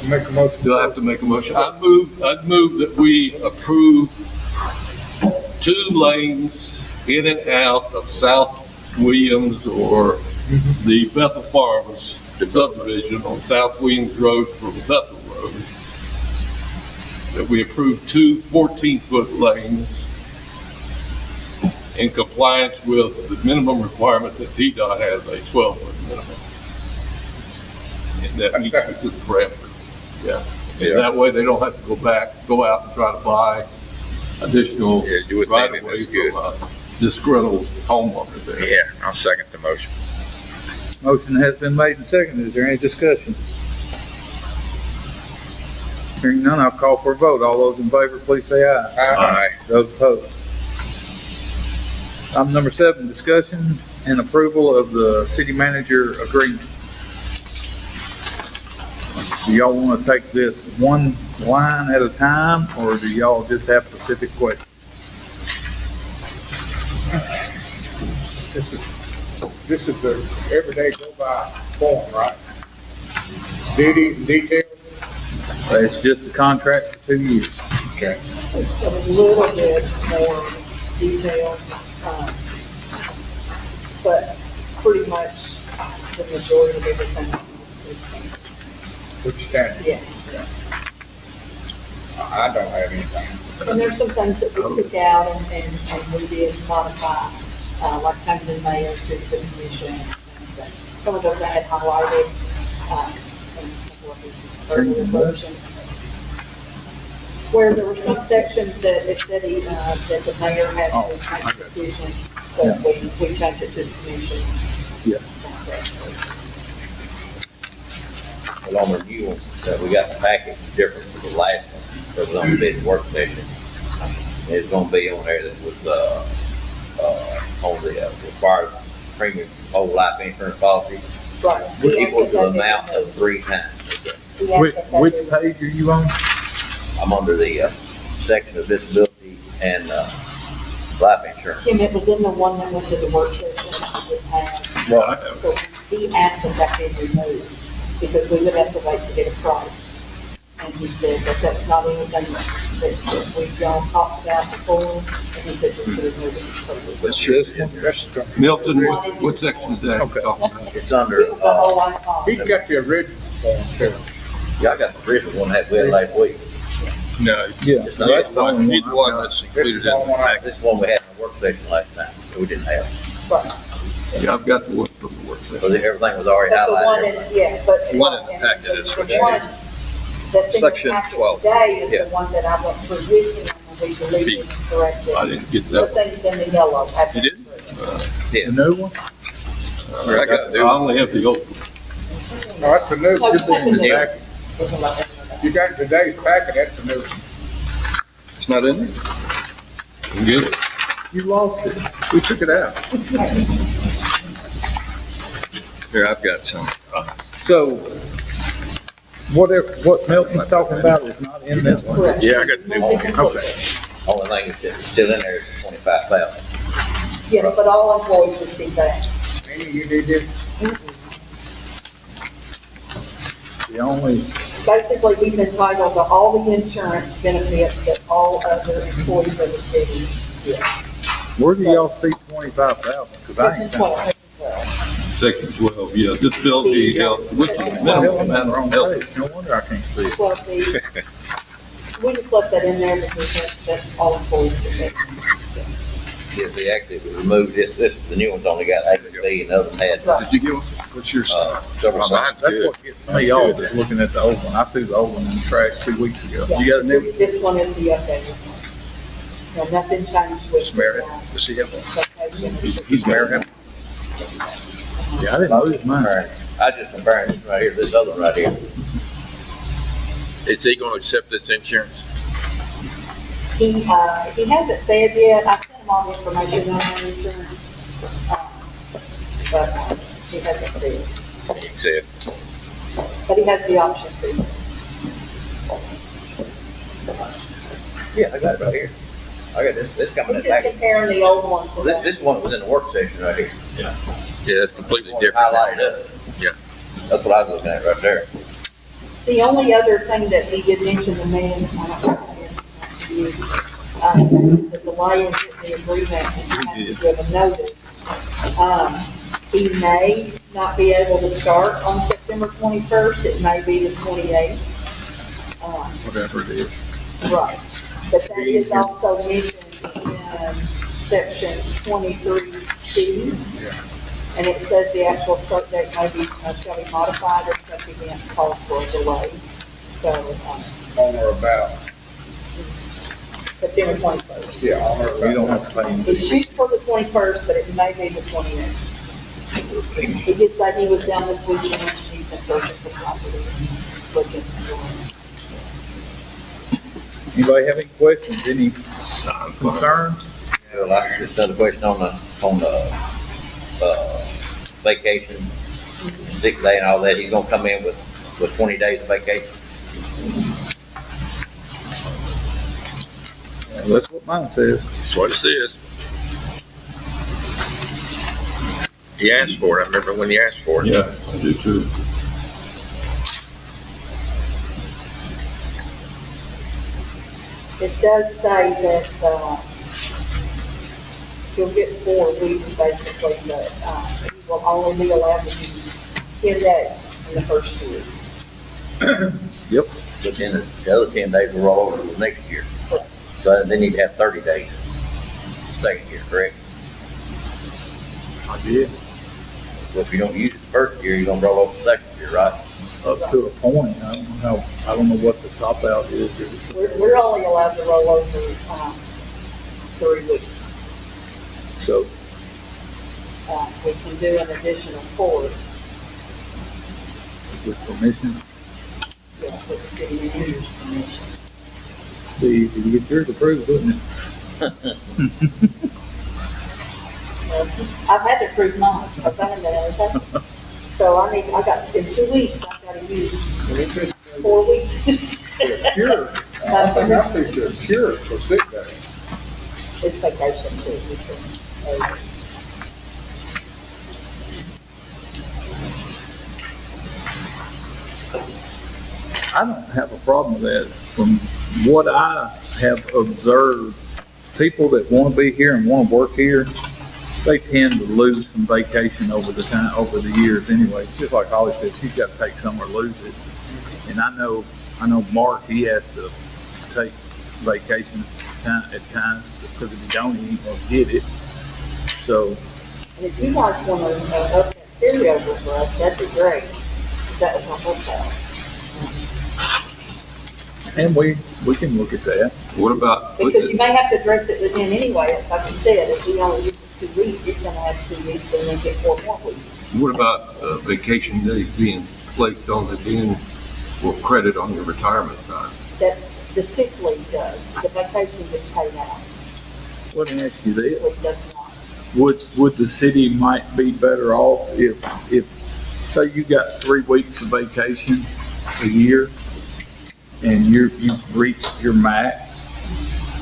J: I make a motion.
E: Do I have to make a motion? I'd move that we approve 2 lanes in and out of South Williams or the Bethel Farms subdivision on South Williams Road from Bethel Road. That we approve 2 14-foot lanes in compliance with the minimum requirement that TDOT has a 12-foot minimum. And that meets the parameters. Yeah. And that way they don't have to go out and try to buy additional
B: Yeah, you would
E: right
B: think
E: of
B: that's
E: way
B: good.
E: from disgruntled homeowners there.
B: Yeah, I'll second the motion.
C: Motion has been made and seconded. Is there any discussion? Hearing none, I'll call for a vote. All those in favor, please say aye.
B: Aye.
C: Those opposed. Item number 7, discussion and approval of the city manager agreement. Do y'all want to take this one line at a time, or do y'all just have specific questions?
J: This is the everyday go by form, right? Duties and details.
C: It's just a contract for 2 years.
J: Okay.
H: A little bit more detail, but pretty much the majority of everything.
J: What you saying?
H: Yeah.
J: I don't have anything.
H: And there's some things that we took out and we did modify, like changing the mayor to the commission. And some of those I had highlighted, in a couple of the earlier versions. Where there were some sections that it said that the mayor had to make a decision, but we changed it to the commission.
C: Yeah.
I: Well, on the new ones that we got in the packet, different from the last one, that was on the bid work session. It's gonna be on there that was, on the required premium whole life insurance policy,
H: Right.
I: equal to the amount of 3 times.
C: Which page are you on?
I: I'm under the, section of disability and, life insurance.
H: Tim, it was in the one that went to the work session that we didn't have. So he asked if that be removed, because we would have to wait to get a price. And he said that that's not anything that we've all talked about before, and he said just to remove it.
B: That's just,
E: Milton, what section is that?
C: Okay.
I: It's under,
H: It was the whole life
J: He's
H: policy.
J: got the original form too.
I: yeah, I got the original one that we had last week.
B: no,
C: Yeah.
I: It's not the one,
B: he's the one that's included in the package.
I: this one we had in the work session last time, that we didn't have.
H: Right.
E: Yeah, I've got the one from the work session.
I: So everything was already
H: But the one
I: highlighted.
H: in, yeah, but.
B: The one in the packet is what you
H: one
B: need.
H: that thing
B: Section
H: that's happening
B: 12.
H: Today is
B: Yeah.
H: the one that I went through with him, and we deleted and corrected.
E: I didn't get
H: The
E: that one.
H: things in the yellow.
B: You did?
C: The new one?
B: I got the new
E: I
B: one.
E: only have the old one.
J: No, that's the new,
H: Oh,
J: should be in the
H: you
J: packet. You got today's packet, that's the new.
G: It's not in there?
E: Get it?
C: You lost it.
G: We took it out. Here, I've got some.
C: So, what Milton's talking about is not in this one.
H: Correct.
B: Yeah, I got the new one.
C: Okay.
I: Only thing that's still in there is 25,000.
H: Yes, but all employees receive that.
J: Amy, you did this?
C: The only,
H: Basically, he's entitled to all the insurance benefits that all other employees of the city get.
C: where do y'all see 25,000? Cause I
H: Section
C: ain't.
H: 12.
E: Section 12, yeah, disability, health, which is minimum amount of health.
C: No wonder I can't see it.
H: 12B. We just left that in there because that's all employees get.
I: Yes, they actually removed it. The new one's only got A and B, and the other one had,
H: Right.
B: Did you get one? What's your
I: several
B: Well,
I: sides.
B: mine's
C: That's
B: good.
C: what gets me off, is looking at the old one. I threw the old one in the trash 2 weeks ago. You got a new one?
H: This one is the updated one. Yeah, nothing changed with.
G: It's Meredith. Does he have one?
H: Vacation.
G: He's married.
C: Yeah, I didn't lose mine.
I: I just comparing this right here, to this other one right here.
B: Is he gonna accept this insurance?
H: He hasn't said yet. I sent him all the information on our insurance. But he hasn't said.
B: He accept.
H: But he has the option to.
I: Yeah, I got it right here. I got this coming
H: We're
I: in
H: just
I: package.
H: comparing the old one to
I: This,
H: that.
I: this one was in the work session right here.
B: Yeah, that's completely different.
I: Highlighted up.
B: Yeah.
I: That's what I was looking at right there.
H: The only other thing that he did mention to me, and I don't know if you, the delay in the agreement, and he has to give a notice. He may not be able to start on September 21st, it may be the 28th.
C: Whatever it is.
H: Right, but that is also mentioned in section 23C. And it says the actual start date may be, shall be modified if such events call for a delay. So,
J: On or about,
H: September 21st.
J: yeah, on or about.
C: We don't have to pay him.
H: It shoots for the 21st, but it may be the 28th. He did say he was down this weekend, and he's been searching for property, looking for.
C: Anybody have any questions, any concerns?
I: Well, I just another question on the vacation, sick day and all that. He's gonna come in with 20 days of vacation.
C: That's what mine says.
B: That's what it says. He asked for it. I remember when he asked for it.
E: Yeah, I do too.
H: It does say that, you'll get 4 weeks basically, but, you will only be allowed to do 10 days in the first 2 weeks.
C: Yep.
I: But then the other 10 days will roll over to next year.
H: Correct.
I: So they need to have 30 days second year, correct?
C: I did.
I: Well, if you don't use it the first year, you're gonna roll over the second year, right?
C: Up to a point. I don't know what the top out is.
H: We're only allowed to roll over, 3 weeks.
C: So,
H: We can do an additional 4,
C: with permission,
H: with the city manager's permission.
C: be easy to get yours approved, wouldn't it?
H: I've had to prove mine, I've done that, so I got, in 2 weeks, I've got to use 4 weeks.
J: Cure. I think I think you're cured for sick day.
H: It's vacation too, we can,
C: I don't have a problem with that. From what I have observed, people that want to be here and want to work here, they tend to lose some vacation over the years anyway. It's just like Holly said, she's got to take some or lose it. And I know Mark, he has to take vacation at times, because if he don't, he ain't gonna get it. So,
H: and if you guys want to, up that carryover for us, that'd be great, 'cause that was my whole time.
C: and we can look at that.
E: What about,
H: Because you may have to address it with him anyway, it's like you said, if we only use it 2 weeks, he's gonna have 2 weeks and then get 4 more weeks.
E: what about vacation days being placed on the end for credit on your retirement time?
H: That, the sick leave does, the vacation gets paid out,
C: Let me ask you this.
H: which does not.
C: Would the city might be better off if, say you got 3 weeks of vacation a year and you've reached your max?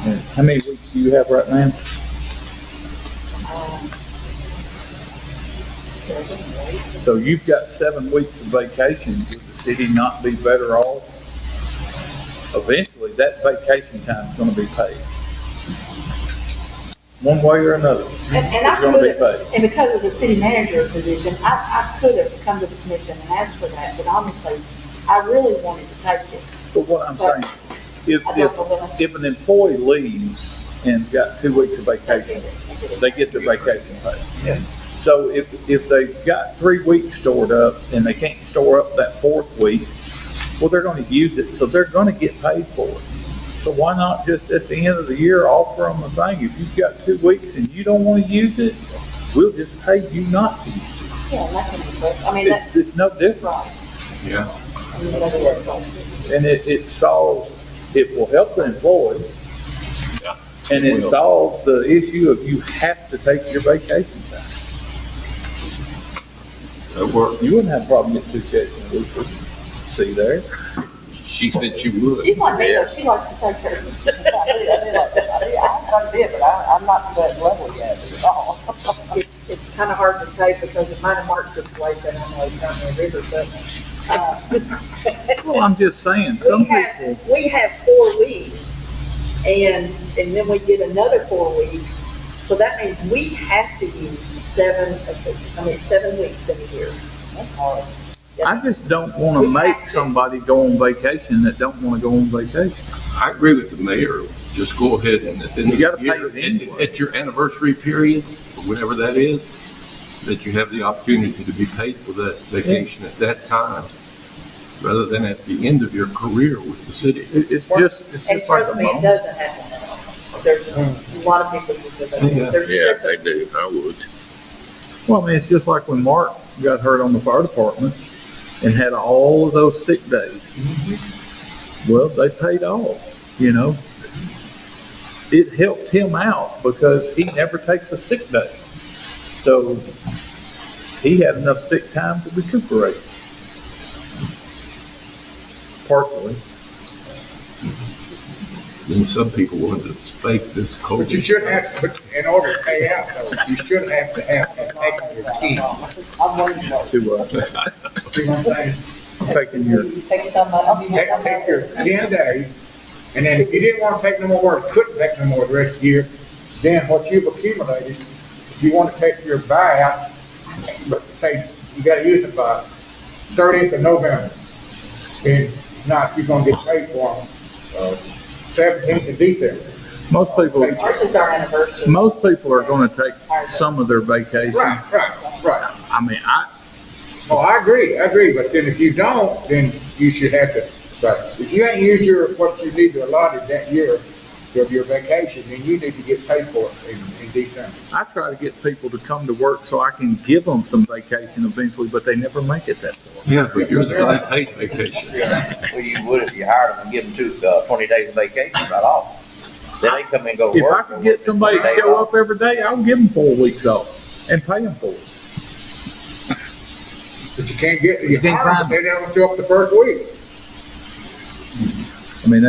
C: And how many weeks do you have right now?
H: 7 weeks.
C: So you've got 7 weeks of vacation. Would the city not be better off? Eventually, that vacation time is gonna be paid. One way or another,
H: And I
C: it's gonna be
H: could
C: paid.
H: have, and because of the city manager position, I could have come to the commission and asked for that, but honestly, I really wanted to take it.
C: But what I'm saying, if an employee leaves and's got 2 weeks of vacation, they get their vacation pay. So if they've got 3 weeks stored up and they can't store up that 4th week, well, they're gonna use it, so they're gonna get paid for it. So why not just at the end of the year offer them a thing? If you've got 2 weeks and you don't wanna use it, we'll just pay you not to use it.
H: Yeah, that can be, I mean, that's
C: It's no different.
H: right.
E: Yeah.
H: I mean, that's what it's like.
C: And it solves, it will help the employees.
E: Yeah,
C: And
E: it
C: it
E: will.
C: solves the issue of you have to take your vacation time.
E: That worked.
C: You wouldn't have a problem getting 2 checks in a week, would you? See there?
E: She said she would.
H: She's like me, though. She likes to take care of herself.
F: I quite a bit, but I'm not to that level yet at all.
H: It's kind of hard to take because of mine Mark's situation, I know it's down the river, but,
C: Well, I'm just saying, some people,
H: we have 4 weeks, and then we get another 4 weeks. So that means we have to use 7 weeks in a year.
F: That's hard.
C: I just don't want to make somebody go on vacation that don't want to go on vacation.
E: I agree with the mayor. Just go ahead and at the end
C: You
E: of
C: gotta
E: the year,
C: pay it anyway.
E: at your anniversary period, or whatever that is, that you have the opportunity to be paid for that vacation at that time, rather than at the end of your career with the city.
C: It's just
H: And
C: like
H: trust
C: a
H: me, it
C: moment.
H: doesn't happen at all. There's a lot of people use it.
E: Yeah.
H: There's
B: Yeah,
H: just
B: they
H: a-
B: do, I would.
C: Well, I mean, it's just like when Mark got hurt on the fire department and had all of those sick days. Well, they paid off, you know. It helped him out because he never takes a sick day. So he had enough sick time to recuperate. Partially.
E: Then some people wanted to fake this COVID.
J: But you shouldn't have to, but in order to pay out though, you shouldn't have to have taken your key.
F: I'm waiting for it.
C: To,
J: See what I'm saying?
C: taking your,
F: You take some,
J: Take your 10 days, and then if you didn't want to take no more, or couldn't take no more the rest of the year, then what you've accumulated, if you want to take your buyout, but say you gotta use it by 30th of November, and not, you're gonna get paid for them, 17th of December.
C: most people,
H: Ours is our anniversary.
C: most people are gonna take some of their vacation.
J: Right.
C: I mean,
J: Oh, I agree, but then if you don't, then you should have to, but if you ain't used what you need to allot that year of your vacation, then you need to get paid for it in December.
C: I try to get people to come to work so I can give them some vacation eventually, but they never make it that far.
E: Yeah, but yours is unpaid vacation.
I: Well, you would if you hired them and give them 20 days of vacation right off. Then they come and go to
C: If I
I: work.
C: could get somebody to show up every day, I'll give them 4 weeks off and pay them for it.
J: But you can't get, you
C: can't
J: hire them,
C: find
J: they don't show up the first week.
C: I mean,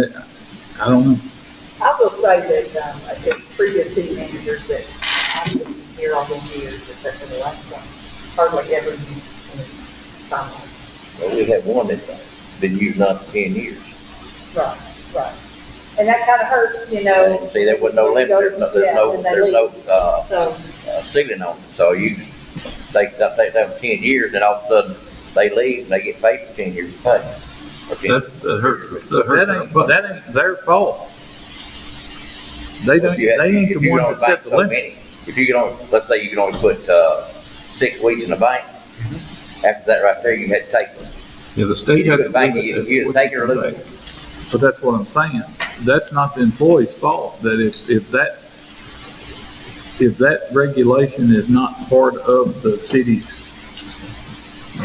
C: I don't know.
H: I will say that, the previous city managers that I've been here all those years, except for the last one, hardly ever used any time off.
I: Well, we had one that's been using up to 10 years.
H: Right. And that kind of hurts, you know.
I: See, there was no limit, there's no,
H: Yeah, and they leave. So,
I: ceiling on it. So you take them 10 years, and all of a sudden they leave and they get paid for 10 years of pay. Or 10
E: That hurts. That hurts.
C: That ain't their fault. They ain't the ones that set the limit.
I: If you can only, let's say you can only put 6 weeks in the bank, after that right there, you had to take them.
E: Yeah, the state has.
I: You could bank it, you either take it or lose it.
C: But that's what I'm saying. That's not the employee's fault. That if that regulation is not part of the city's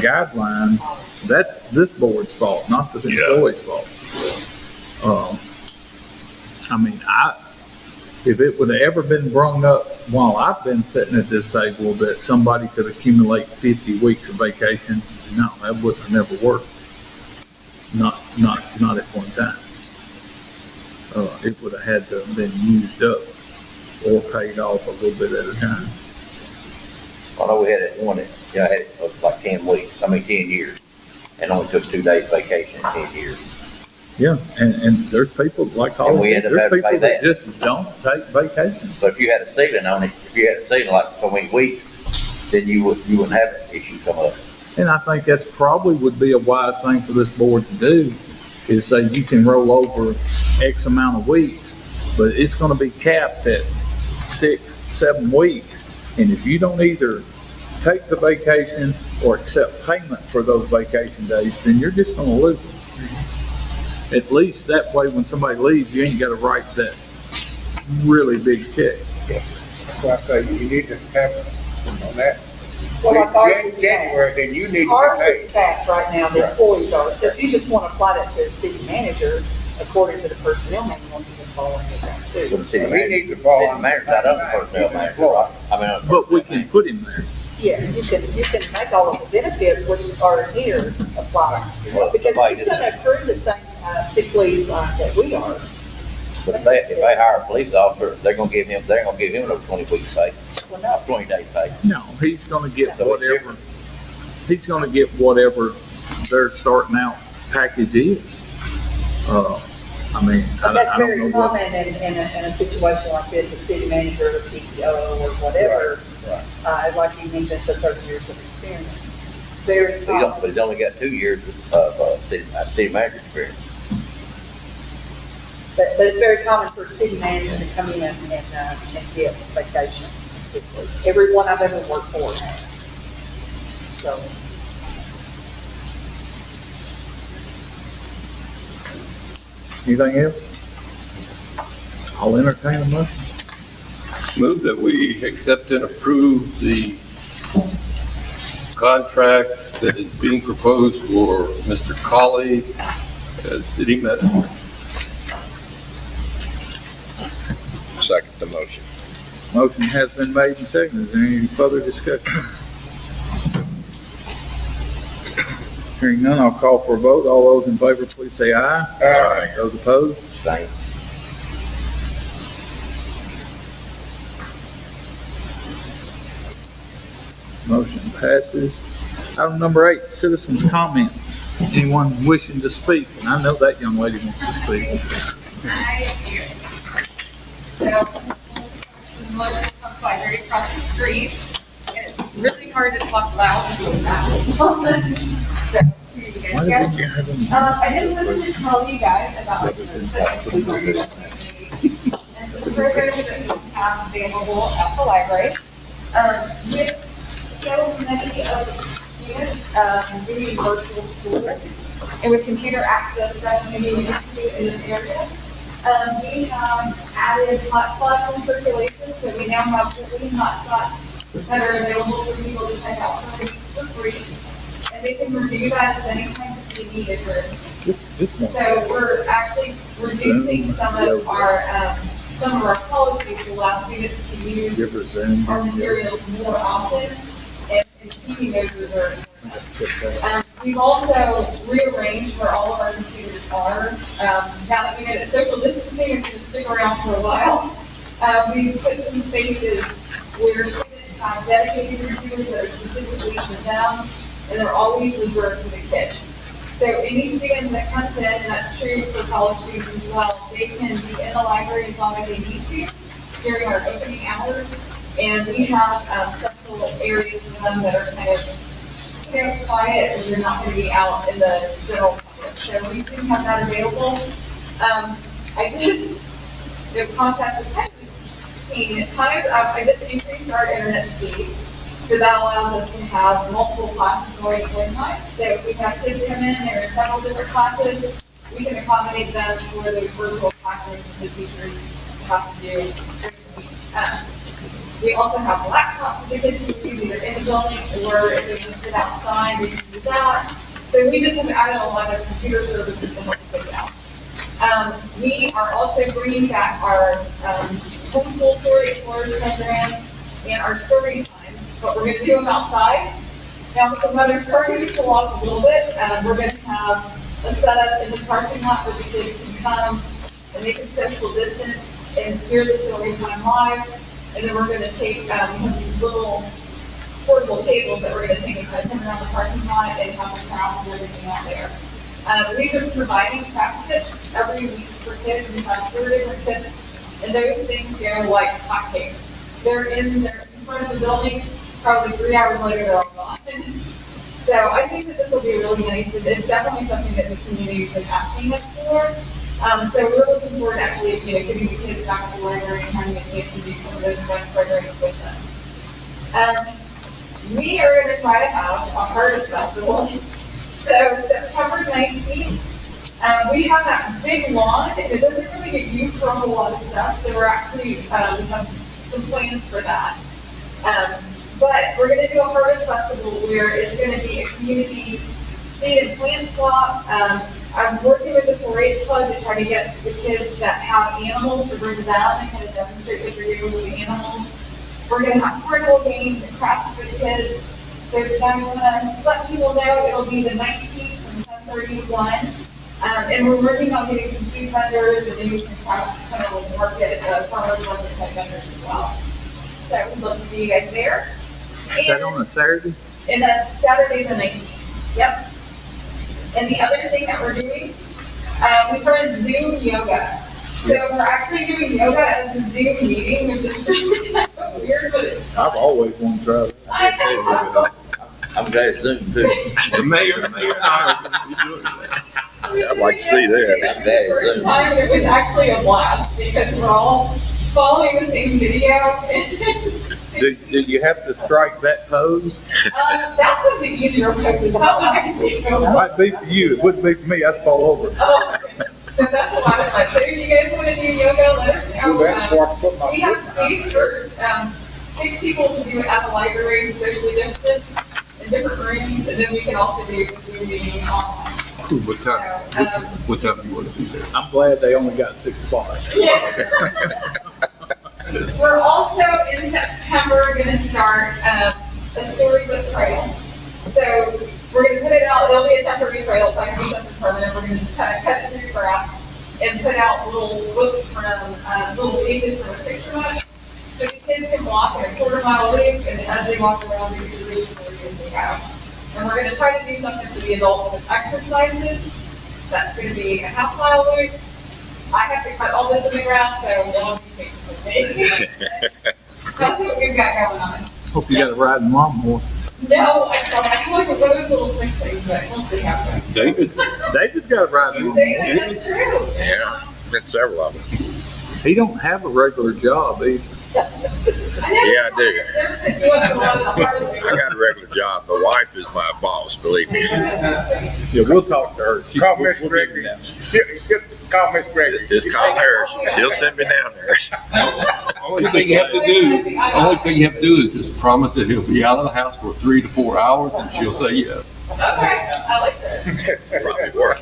C: guidelines, that's this board's fault, not the employee's fault. I mean, if it would have ever been brung up while I've been sitting at this table that somebody could accumulate 50 weeks of vacation, no, that would have never worked. Not at one time. It would have had to have been used up or paid off a little bit at a time.
I: I know we had it one, I had it for like 10 years, and only took 2 days vacation in 10 years.
C: Yeah, and there's people, like all
I: And we
C: said,
I: ended up
C: there's
I: having to
C: people
I: pay
C: that
I: that.
C: just don't take vacation.
I: So if you had a ceiling on it, if you had a ceiling like so many weeks, then you wouldn't have that issue come up.
C: And I think that's probably would be a wise thing for this board to do, is say you can roll over X amount of weeks, but it's gonna be capped at 6, 7 weeks. And if you don't either take the vacation or accept payment for those vacation days, then you're just gonna lose them. At least that way, when somebody leaves, you ain't gotta write that really big check.
J: That's why I say you need to have on that.
H: Well, like ours is
J: January, then you need to
H: Ours
J: pay.
H: is capped right now, the employees are. So if you just want to apply that to the city manager, according to the personnel manual, you can follow it
I: So
H: too.
I: the city
J: He
I: manager,
J: needs to fall
I: city
J: under
I: manager's not under personnel manager, right? I mean, under
C: But we
I: personnel
C: can put him there.
H: Yeah, you can make all of the benefits, which are here, apply.
I: Well,
H: Because
I: somebody
H: he's gonna accrue the same, sick leave that we are.
I: But if they hire a police officer, they're gonna give him another 20 weeks pay,
H: Well, no,
I: 20 days pay.
C: No, he's gonna get
I: So it's
C: whatever, he's gonna get whatever their starting out package is. I mean,
H: but that's
C: I
H: very
C: don't know what.
H: common in a situation like this, a city manager, a CPO, or whatever. Like you mentioned, the 30 years of experience. Very common.
I: But he's only got 2 years of city manager experience.
H: But it's very common for a city manager to come in and get vacation. Sick leave. Everyone I've ever worked for has. So,
C: Anything else? I'll entertain a motion.
E: Move that we accept and approve the contract that is being proposed for Mr. Colley as city manager.
B: Second the motion.
C: Motion has been made and seconded. Is there any further discussion? Hearing none, I'll call for a vote. All those in favor, please say aye.
B: Aye.
C: Those opposed?
I: Same.
C: Motion passes. Item number 8, citizens' comments. Anyone wishing to speak? And I know that young lady wants to speak.
L: Right across the street, and it's really hard to talk loud and so fast. So, here you
C: Why
L: guys
C: did you have them?
L: go. I just wanted to tell you guys about the second program. And it's a program that we have available at the library. With so many of the students doing virtual school, and with computer access that maybe we need to do in this area. We have added hotspots in circulation, so we now have 14 hotspots that are available for people to check out for free. And they can review that as many times as they need it.
C: This one.
L: So we're actually reducing some of our policies to allow students to use
C: Give her Zoom.
L: our materials more often and keeping those reserved. We've also rearranged where all of our computers are. Now that we know that social distancing is going to stick around for a while, we've put some spaces where students have dedicated computers that are specifically for them, and they're always reserved for the kids. So any student that comes in, and that's true for college students as well, they can be in the library as long as they need to during our opening hours. And we have special areas for them that are kind of quiet, and they're not going to be out in the general public. So we do have that available. The Comcast is kind of I just increased our internet speed. So that allows us to have multiple classes going at one time. So if we have kids come in, they're in several different classes, we can accommodate them for those virtual classes the teachers have to do during the week. We also have laptops that the kids can use either in the building or if they want to sit outside, we can do that. So we just have added a lot of computer services to help them out. We are also bringing back our homeschool story explorers program and our story times, but we're going to do them outside. Now, with the weather starting to cool off a little bit, we're going to have a setup in the parking lot where the kids can come and they can social distance and hear the story time live. And then we're going to take, we have these little portable tables that we're going to take and kind of come around the parking lot and have the crafts and everything out there. We've been providing craft kits every week for kids. We've had 4 different kits, and those things go like hotcakes. They're in front of the building, probably 3 hours later, they're all gone. So I think that this will be really nice, and it's definitely something that the community has been asking us for. So we're looking forward to actually, getting the kids back to the library and having a chance to do some of those fun programs with them. We are going to try to have a harvest festival. So September 19th, we have that big lawn, and it doesn't really get used for a whole lot of stuff, so we're actually, we have some plans for that. But we're going to do a harvest festival where it's going to be a community seed and plant swap. I'm working with the 4-H club to try to get the kids that have animals to bring them and kind of demonstrate what they're doing with the animals. We're going to have portable games and crafts for the kids. So I'm going to let people know it'll be the 19th from 10:30 to 1. And we're working on getting some food vendors and maybe some kind of market, farmers market type vendors as well. So we'd love to see you guys there.
C: Is that on a Saturday?
L: And that's Saturday the 19th. Yep. And the other thing that we're doing, we started Zoom yoga. So we're actually doing yoga as a Zoom meeting, which is kind of weird, but it's fun.
C: I've always wanted to try that.
L: I know.
I: I'm glad it's Zoom too.
E: The mayor and I are going to be doing that.
B: I'd like to see that.
L: First time, it was actually a blast because we're all following the same video.
C: Did you have to strike that pose?
L: That's one of the easier poses. How I can think
C: It
L: of.
C: might be for you. It wouldn't be for me. I'd fall over.
L: Oh, so that's a lot of fun. So if you guys want to do yoga, let us know. We have space for 6 people to do it at the library, socially distanced, in different rooms, and then we can also do a Zoom meeting online.
E: What time do you want to do that?
C: I'm glad they only got 6 spots.
L: Yeah. We're also in September going to start a storybook trail. So we're going to put it out. It'll be a temporary trail. It's not going to be something permanent. We're going to just kind of cut it through the grass and put out little books from little pages from a picture book. So the kids can walk in a 1/4 mile loop, and as they walk around, they can read the story as they go. And we're going to try to do something for the adults with exercises. That's going to be a 1/2 mile loop. I have to cut all this in the grass, so we'll be patient with me. That's what we've got going on.
C: Hope you got a riding lawnmower.
L: No, I don't. I can look at those little fish things, but we'll see how it goes.
C: David's got a riding lawnmower.
L: David, that's true.
B: Yeah, been several of them.
C: He don't have a regular job either.
B: Yeah, I do. I got a regular job. My wife is my boss, believe me.
C: Yeah, we'll talk to her.
J: Call Miss Gregory. Call Miss Gregory.
B: Just call her. She'll send me down there.
E: Only thing you have to do is just promise that he'll be out of the house for 3 to 4 hours, and she'll say yes.
L: Okay, I like that.
B: Probably work.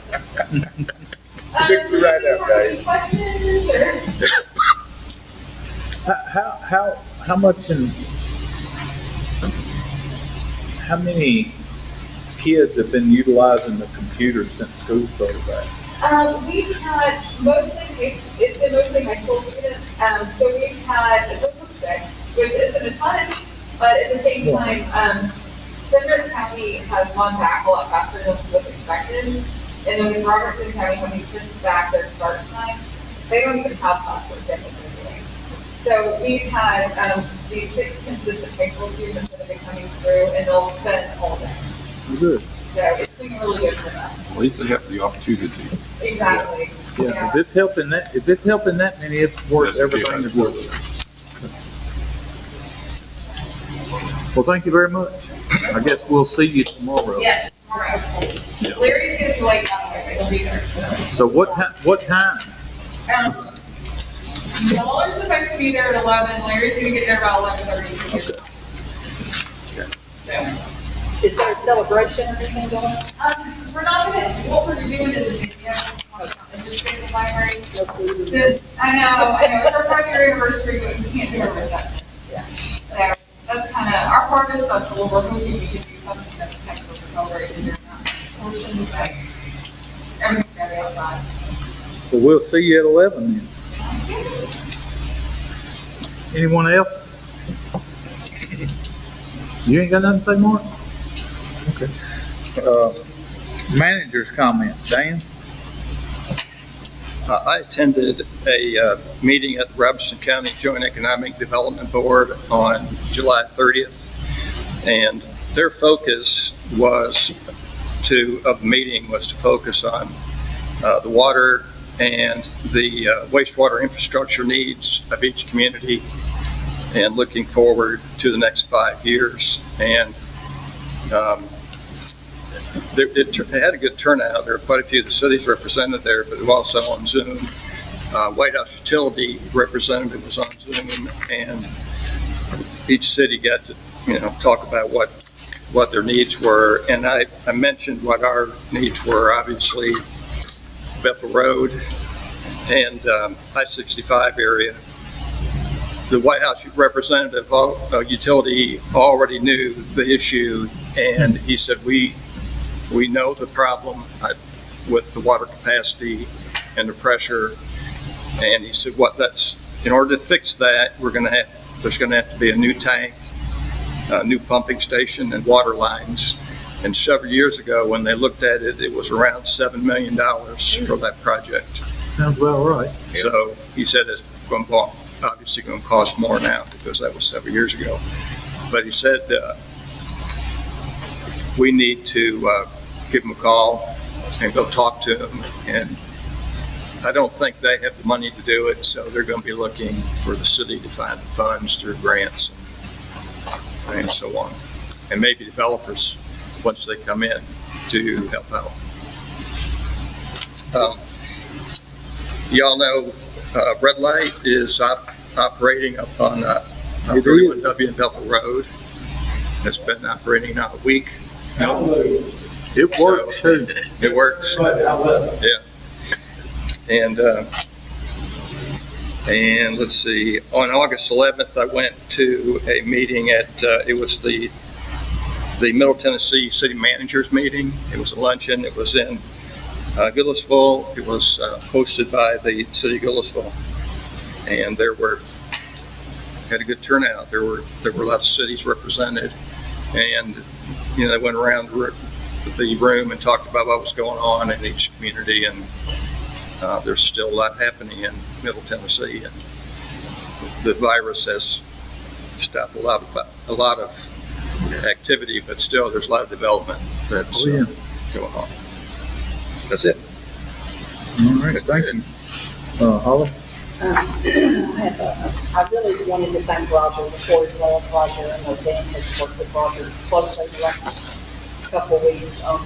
J: Pick you right up, Dave.
L: Any questions or?
C: How much and how many kids have been utilizing the computer since school started back?
L: We've had it's been mostly high school students. So we've had a group of 6, which isn't a ton, but at the same time, Senator County has gone back a lot faster than was expected. And then with Robertson County having pushed back their start time, they don't even have classwork yet that they're doing. So we've had these 6 consistent high school students that have been coming through, and they'll spend all day.
C: Good.
L: So it's been really good for them.
E: At least they have the opportunity.
L: Exactly.
C: Yeah, if it's helping that many, it's worth everything that's worth it. Well, thank you very much. I guess we'll see you tomorrow.
L: Yes, all right. Larry's gonna be late that way, but he'll be there.
C: So what time?
L: Y'all are supposed to be there at 11. Larry's gonna get there about 11:30. So,
H: Is there a celebration or anything going on?
L: we're not gonna, what we're doing is a video just stay in the library. Since, I know, it's our 5-year anniversary, but we can't do a reception. So that's kind of our harvest festival. We're hoping we can do something that's kind of a celebration during that portion, but everything's gotta be outside.
C: Well, we'll see you at 11 then. Anyone else? You ain't got nothing to say, Mark? Okay. Manager's comments, Dan?
G: I attended a meeting at the Robeson County Joint Economic Development Board on July 30th, and their focus of the meeting was to focus on the water and the wastewater infrastructure needs of each community and looking forward to the next 5 years. And it had a good turnout. There were quite a few of the cities represented there, but it was also on Zoom. White House Utility representative was on Zoom, and each city got to, talk about what their needs were. And I mentioned what our needs were, obviously, Bethel Road and I-65 area. The White House representative utility already knew the issue, and he said, we know the problem with the water capacity and the pressure. And he said, in order to fix that, there's going to have to be a new tank, a new pumping station, and water lines. And several years ago, when they looked at it, it was around $7 million for that project.
C: Sounds about right.
G: So he said it's obviously going to cost more now because that was several years ago. But he said we need to give them a call and go talk to them. And I don't think they have the money to do it, so they're going to be looking for the city to find the funds through grants and so on. And maybe developers, once they come in, to help out. Y'all know Red Light is operating up on 31W and Bethel Road. It's been operating now a week.
C: It works too.
G: It works. Yeah. And let's see, on August 11th, I went to a meeting at, it was the Middle Tennessee City Managers meeting. It was a luncheon. It was in Gillisville. It was hosted by the city of Gillisville. And had a good turnout. There were a lot of cities represented. And, they went around the room and talked about what was going on in each community, and there's still a lot happening in Middle Tennessee, and the virus has stopped a lot of activity, but still there's a lot of development that's going on. That's it.
C: All right, thank you. Holly?
H: I really wanted to thank Roger before he left. Roger and Dan has worked with Roger closely the last couple of weeks on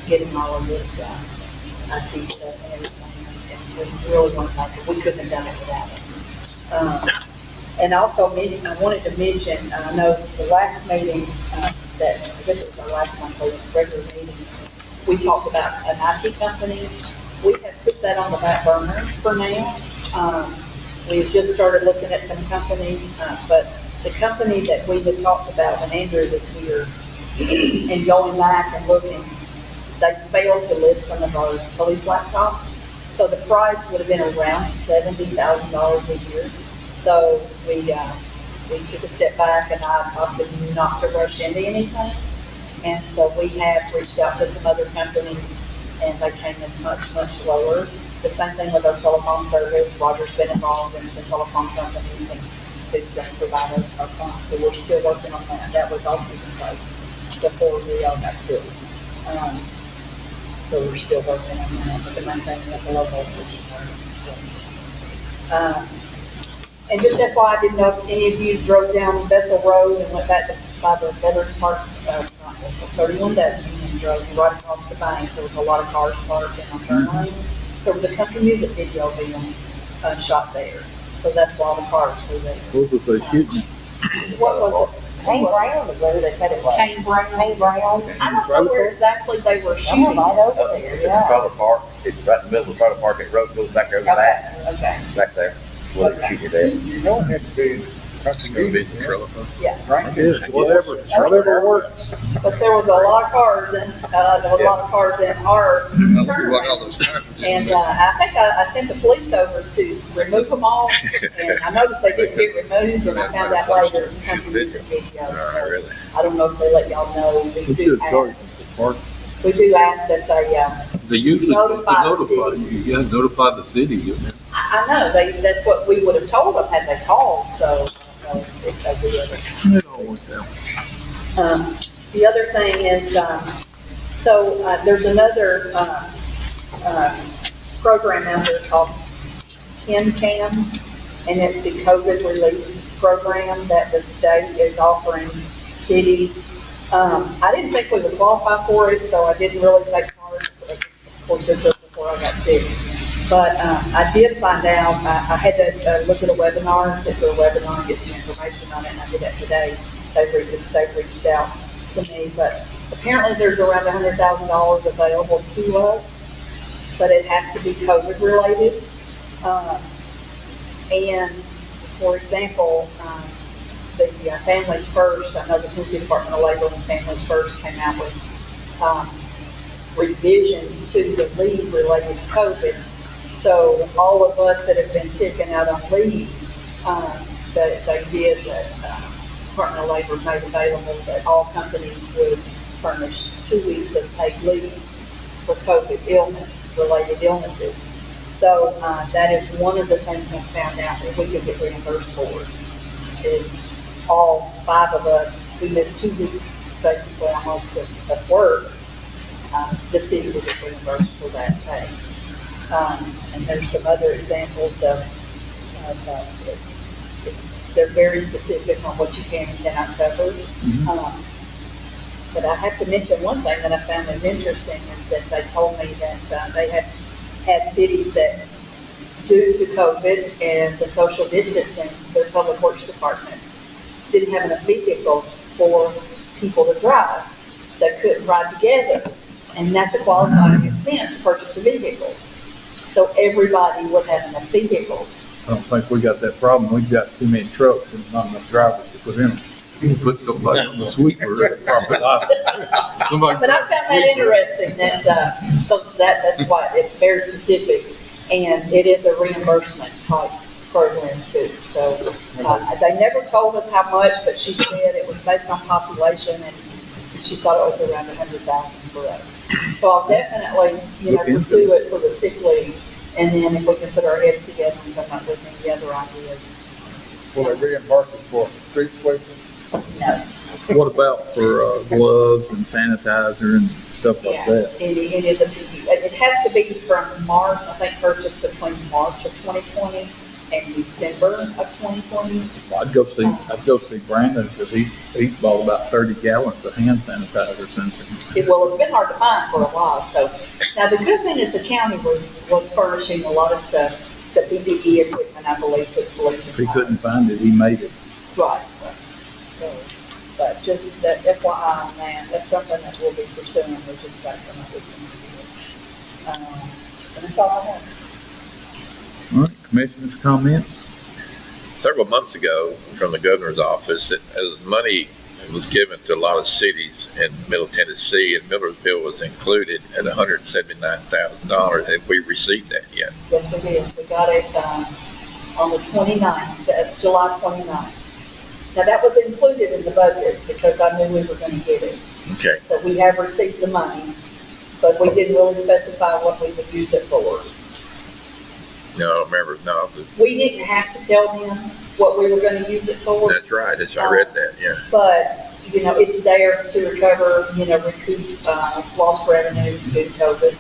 H: getting all of this IT stuff and everything. And we really want to thank him. We couldn't have done it without him. And also, I wanted to mention, I know the last meeting, this is our last monthly regular meeting, we talked about an IT company. We have put that on the back burner for now. We've just started looking at some companies, but the company that we had talked about when Andrew was here and going back and looking, they failed to list some of our police laptops. So the price would have been around $70,000 a year. So we took a step back, and I opted not to rush into anything. And so we have reached out to some other companies, and they came in much, much lower. The same thing with our telephone service. Roger's been involved in the telephone companies and who's going to provide our phone. So we're still working on that. That was all taking place before we all got sick. So we're still working on that, but the main thing is the low voltage. And just FYI, I didn't know if any of you drove down Bethel Road and went back by the Veterans Park, 31W, and drove right across the bank. There was a lot of cars parked in on turn lane. There was a country music video being shot there. So that's why the cars were there.
C: What was they shooting?
H: What was it?
M: Kane Brown is where they said it was.
H: Kane Brown.
M: Kane Brown.
H: I don't know where exactly they were
M: I'm
H: shooting.
M: right over there,
I: It's in
M: yeah.
I: Trailer Park, it's right in the middle of Trailer Park, that road goes back over the back,
H: Okay.
I: back there. Where they shoot it at.
J: You know it had to be
B: It's gonna be the trailer park.
J: whatever works.
H: But there was a lot of cars in, there was a lot of cars in our
E: Like all those cars.
H: and, I think I sent the police over to remove them all. And I noticed they didn't get removed and I found out later it's come from music video.
B: Oh, really?
H: I don't know if they let y'all know.
C: We should charge them for parking.
H: We do ask that they,
E: They usually
H: Notify the
E: notify you, yeah, notify the city.
H: I know, that's what we would have told them had they called, so I don't know if they did.
E: It all worked out.
H: The other thing is, there's another, program out there called 10 Cans, and it's the COVID relief program that the state is offering cities. I didn't think we would qualify for it, so I didn't really take part. Of course, this was before I got sick. But I did find out, I had to look at a webinar, sit through a webinar and get some information on it, and I did that today. The state reached out to me, but apparently there's around $100,000 available to us, but it has to be COVID related. And for example, the Families First, I know the Tennessee Department of Labor and Families First came out with revisions to the leave related to COVID. So all of us that have been sick and out on leave, that they did, that Department of Labor made available that all companies would furnish 2 weeks of paid leave for COVID related illnesses. So that is one of the things I found out that we could get reimbursed for, is all 5 of us, we missed 2 weeks basically almost of work, the city would get reimbursed for that pay. And there's some other examples of they're very specific on what you can and cannot cover. But I have to mention one thing that I found is interesting is that they told me that they have had cities that, due to COVID and the social distancing, their public works department didn't have enough vehicles for people to drive. They couldn't ride together, and that's a qualifying expense to purchase a vehicle. So everybody would have enough vehicles.
C: I don't think we got that problem. We've got too many trucks and not enough drivers to put in them.
E: You can put somebody on the sweeper. Somebody.
H: But I found that interesting that, so that's why it's very specific, and it is a reimbursement type program too. So, they never told us how much, but she said it was based on population, and she thought it was around 100,000 for us. So I'll definitely, pursue it for the sick leave, and then if we can put our heads together and come up with any other ideas.
J: Will they reimburse us for street sweeping?
H: No.
C: What about for gloves and sanitizer and stuff like that?
H: Any of the PPE. It has to be from March, I think purchased between March of 2020 and December of 2020.
C: I'd go see Brandon because he's bought about 30 gallons of hand sanitizer since.
H: Well, it's been hard to find for a while. So now the good thing is the county was furnishing a lot of stuff, the PPE equipment, I believe, to the police.
C: If he couldn't find it, he made it.
H: Right. So, but just that FYI on that, that's something that we'll be pursuing. We just got to come up with some ideas. And that's all I have.
C: All right, commissioners' comments?
B: Several months ago, from the governor's office, money was given to a lot of cities in Middle Tennessee, and Millersville was included at $179,000. Have we received that yet?
H: Yes, we did. We got it on the 29th, July 29th. Now, that was included in the budget because I knew we were going to get it.
B: Okay.
H: So we have received the money, but we didn't really specify what we would use it for.
B: No, I don't remember. No.
H: We didn't have to tell them what we were going to use it for.
B: That's right. I read that, yeah.
H: But, it's there to recover, recoup lost revenue due to COVID.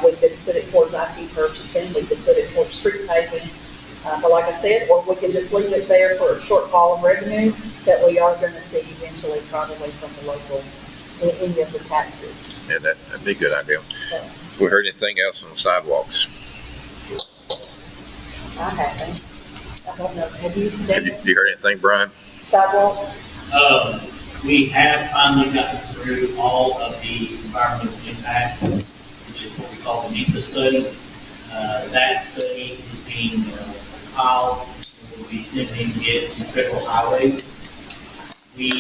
H: We could put it towards IT purchasing. We could put it towards street paving. But like I said, or we can just leave it there for a shortfall of revenue that we are going to see eventually probably from the local, any of the taxes.
B: Yeah, that'd be a good idea.
H: So,
B: Have we heard anything else on the sidewalks?
H: I haven't. I don't know. Have you?
B: You heard anything, Brian?
H: Sidewalk?
K: We have finally gotten through all of the environmental impact, which is what we call the NEPA study. That study is being compiled and will be sending it to federal highways. We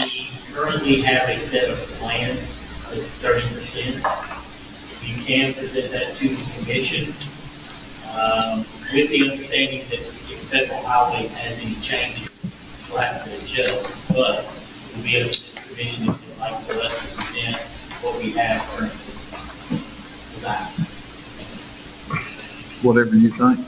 K: currently have a set of plans that's 30%. You can present that to the commission with the understanding that if federal highways has any changes, we'll have to adjust. But we'll be able to this commission if you'd like for us to present what we have currently designed.
C: Whatever you think.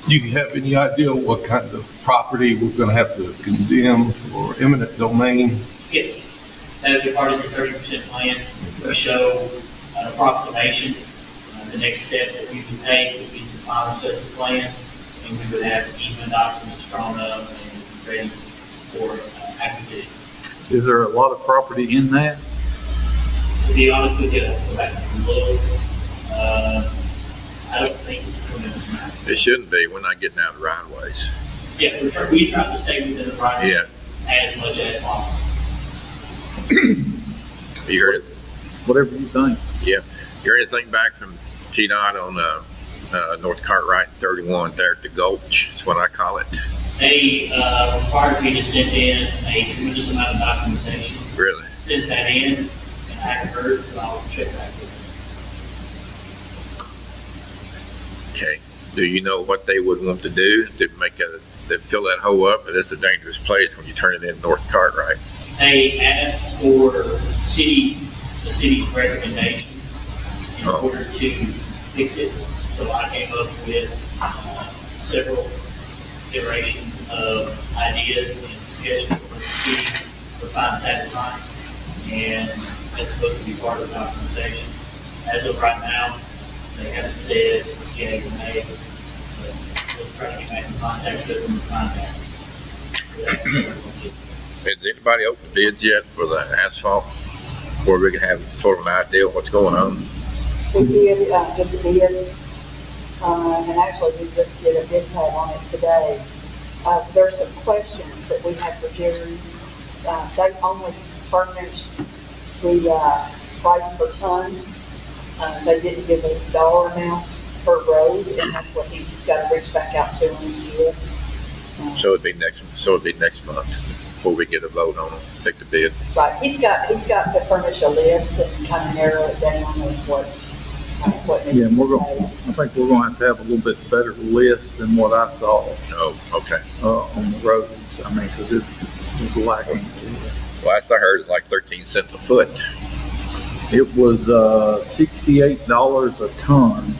E: Do you have any idea what kind of property we're gonna have to condemn or eminent domain?
K: Yes, that would be part of the 30% plan. We show an approximation. The next step that we would take would be some final set of plans, and we would have easement documents drawn up and ready for acquisition.
C: Is there a lot of property in that?
K: To be honest with you, I'll go back and look. I don't think it's a tremendous amount.
B: It shouldn't be. We're not getting out of the right of ways.
K: Yeah, we try to stay within the right
B: Yeah.
K: as much as possible.
B: You heard it.
C: Whatever you think.
B: Yeah. You heard anything back from TDOT on North Cartwright 31 there at the Gulch? That's what I call it.
K: They required me to send in a tremendous amount of documentation.
B: Really?
K: Sent that in, and I haven't heard, but I'll check back with
B: Okay. Do you know what they would want to do to make to fill that hole up? But it's a dangerous place when you turn it in North Cartwright.
K: them. They asked for the city's recommendation in order to fix it. So I came up with several iterations of ideas and suggestions for the city to find satisfying, and that's supposed to be part of the documentation. As of right now, they haven't said yay or nay, but we'll try to get back in contact with them and find out.
B: Has anybody opened bids yet for the asphalt? Where we can have sort of an idea of what's going on?
H: We did, get the bids, and actually we just did a bid tab on it today. There's some questions that we had for Jerry. They only furnished the, price per ton. They didn't give us dollar amounts per road, and that's what he's got to reach back out to them to get.
B: So it'd be next month before we get a vote on them, pick the bid.
H: Right, he's got to furnish a list and kind of narrow it down with what needs
C: Yeah,
H: to be
C: I
H: paid.
C: think we're gonna have to have a little bit better list than what I saw,
B: Oh, okay.
C: on the roads. I mean, cause it's lacking.
B: Last I heard, it's like 13 cents a foot.
C: It was, $68 a ton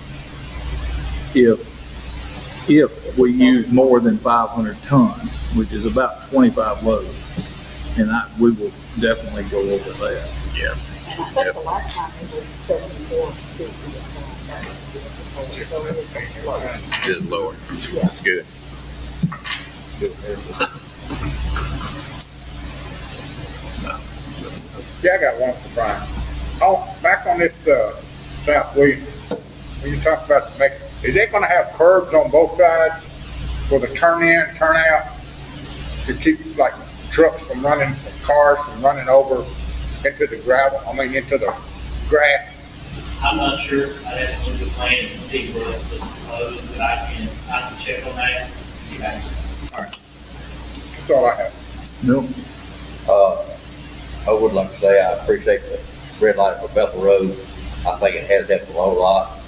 C: if we use more than 500 tons, which is about 25 loads. And we will definitely go over that.
B: Yeah.
H: And I think the last time it was 74.50 a ton. That was the so it is low.
B: It's lower.
H: Yeah.
B: It's good.
J: Yeah, I got one for Brian. Oh, back on this, South Williams, when you talk about is it gonna have curbs on both sides for the turn in, turn out to keep like trucks from running, cars from running over into the gravel, into the grass?
K: I'm not sure. I have to look at the plan and see where it's proposed, but I can check on that. Get back to you.
J: All right. That's all I have.
C: Nope.
I: I would like to say I appreciate the red light for Bethel Road. I think it has helped a whole lot.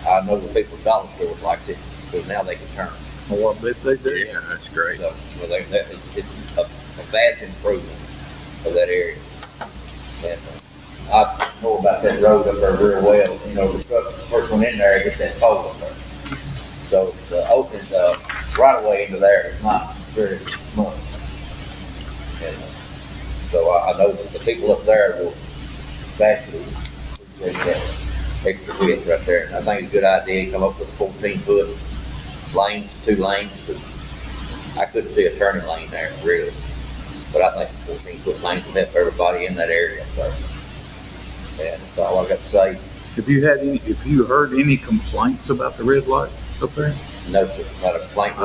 I: I know the people at Dollar Store liked it, because now they can turn.
C: Well, I bet they do.
B: Yeah, that's great.
I: So, it's a vast improvement of that area. And I know about that road up there real well. The first one in there gets that pole up there. So the opening, right away into there is not very much. And so I know that the people up there will vastly appreciate that extra width right there. And I think it's a good idea to come up with a 14-foot lanes, 2 lanes. I couldn't see a turning lane there, really. But I think 14-foot lanes will help everybody in that area. So, and that's all I got to say.
C: Have you heard any complaints about the red light up there?
I: No, sir, not a complaint.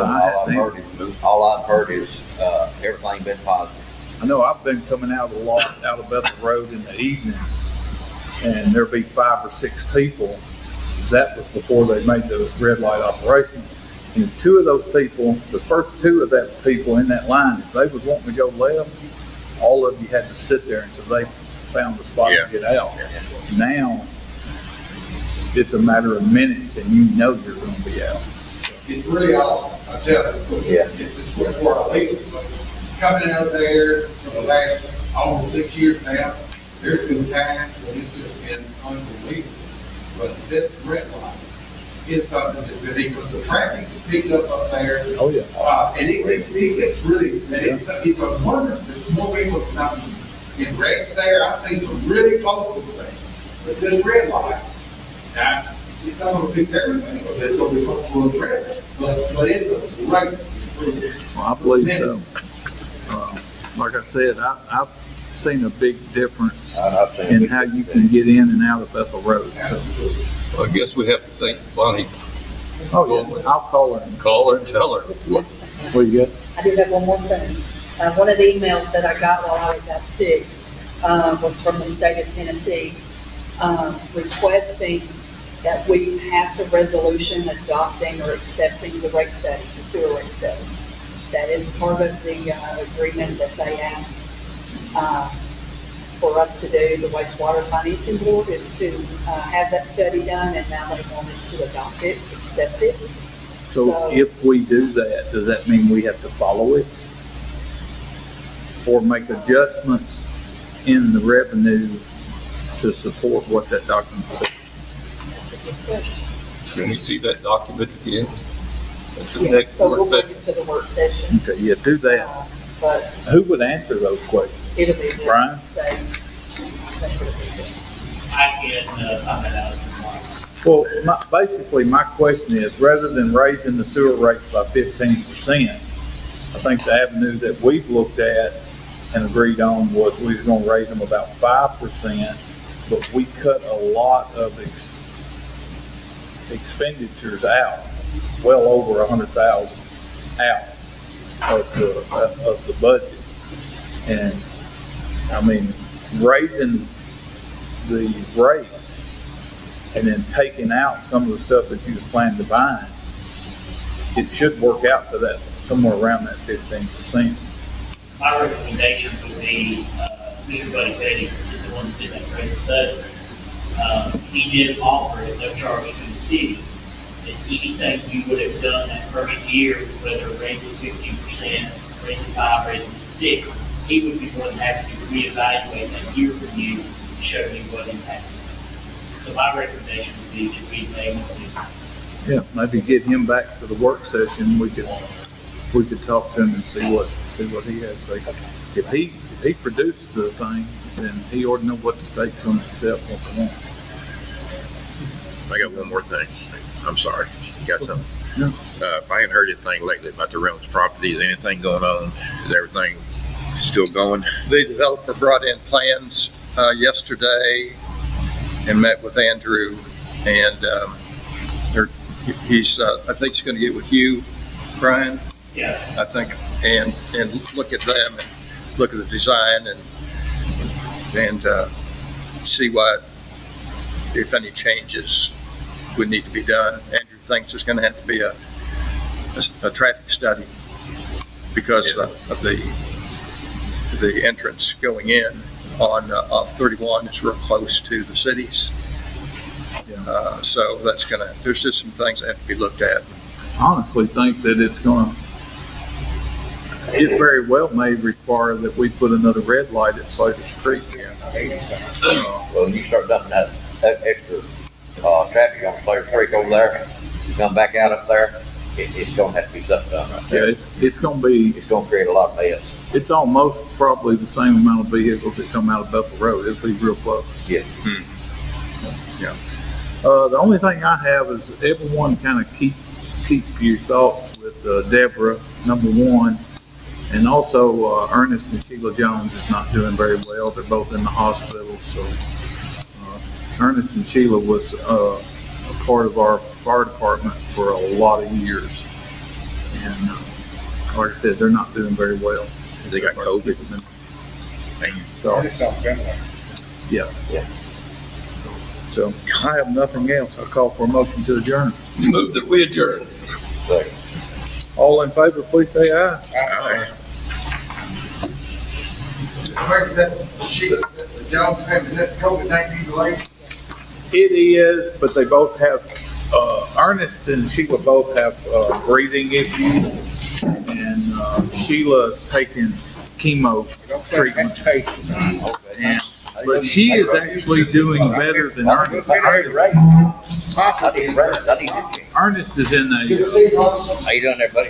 I: All I've heard is everything been positive.
C: I know I've been coming out a lot out of Bethel Road in the evenings, and there'd be 5 or 6 people. That was before they made the red light operation. And 2 of those people, the first 2 of that people in that line, if they was wanting to go left, all of you had to sit there until they found the spot to get out. Now, it's a matter of minutes, and you know you're going to be out.
D: It's really awesome, I tell you.
I: Yeah.
D: It's where I live. Coming out of there for the last almost 6 years now, there's been times when it's just been unbelievable. But this red light is something that's been equal. The traffic is picked up there.
C: Oh, yeah.
D: And it gets really, and it's a wonder that more people come in reds there. I've seen some really close things. But this red light, now, it's not going to fix everything, but it's going to be functional and red. But it's a great improvement.
C: Well, I believe so. Like I said, I've seen a big difference in how you can get in and out of Bethel Road. So.
E: Well, I guess we have to thank Bonnie.
C: Oh, yeah. I'll call her.
E: Call her and tell her.
C: What you got?
H: I do have one more thing. One of the emails that I got while I was out sick was from the state of Tennessee requesting that we pass a resolution adopting or accepting the rate study, the sewer rate study. That is part of the agreement that they asked for us to do. The wastewater financing board is to have that study done, and now they want us to adopt it, accept it.
C: So if we do that, does that mean we have to follow it? Or make adjustments in the revenue to support what that document says?
H: That's a good question.
E: Can we see that document again? At the
H: Yeah,
E: next
H: so we'll
E: work
H: bring
E: session?
H: it to the work session.
C: Okay, yeah, do that.
H: But
C: Who would answer those questions?
H: it'll be the
C: Brian?
H: state.
K: I can find that out tomorrow.
C: Well, basically, my question is, rather than raising the sewer rates by 15%, I think the avenue that we've looked at and agreed on was we was gonna raise them about 5%, but we cut a lot of expenditures out, well over 100,000 out of the budget. And, I mean, raising the rates and then taking out some of the stuff that you was planning to buy, it should work out to that, somewhere around that 15%.
K: My recommendation would be, Mr. Buddy Petty is the one that did that great study. He did offer at no charge to the city that anything you would have done that first year, whether raising 15%, raising 5%, raising 6%, he would be more than happy to reevaluate that year for you and show you what impacted. So my recommendation would be that we may want to.
C: Yeah, maybe get him back to the work session. We could talk to him and see what he has to say. If he produced the thing, then he ought to know what the state's going to accept, what they want.
B: I got one more thing. I'm sorry. You got something?
C: No.
B: I ain't heard anything lately about the Reynolds properties. Anything going on? Is everything still going?
G: The developer brought in plans yesterday and met with Andrew, and he's I think he's going to get with you, Brian.
K: Yeah.
G: I think, and look at them and look at the design and see what, if any changes would need to be done. Andrew thinks there's going to have to be a traffic study because of the entrance going in on 31 is real close to the cities. So there's just some things that have to be looked at.
C: I honestly think that it very well may require that we put another red light at Slater's Creek.
I: Well, you start dumping that extra traffic on Slater's Creek over there, you come back out up there, it's gonna have to be something done right there.
C: Yeah, it's gonna
I: create a lot of mess.
C: It's almost probably the same amount of vehicles that come out of Bethel Road. It'll be real close.
I: Yeah.
C: Yeah. The only thing I have is everyone kind of keep your thoughts with Deborah, number one, and also Ernest and Sheila Jones is not doing very well. They're both in the hospital. So Ernest and Sheila was a part of our fire department for a lot of years, and like I said, they're not doing very well.
B: They got COVID.
C: So,
J: It's on family.
C: so I have nothing else. I'll call for a motion to adjourn.
E: Move that we adjourn.
C: All in favor, please say aye.
D: Is that Sheila, the Jones family, is that COVID-19 related?
C: It is, but they both have, Ernest and Sheila both have, breathing issues. And, Sheila's taking chemo treatment. And, but she is actually doing better than Ernest. Ernest is in a,
I: How you doing there, buddy?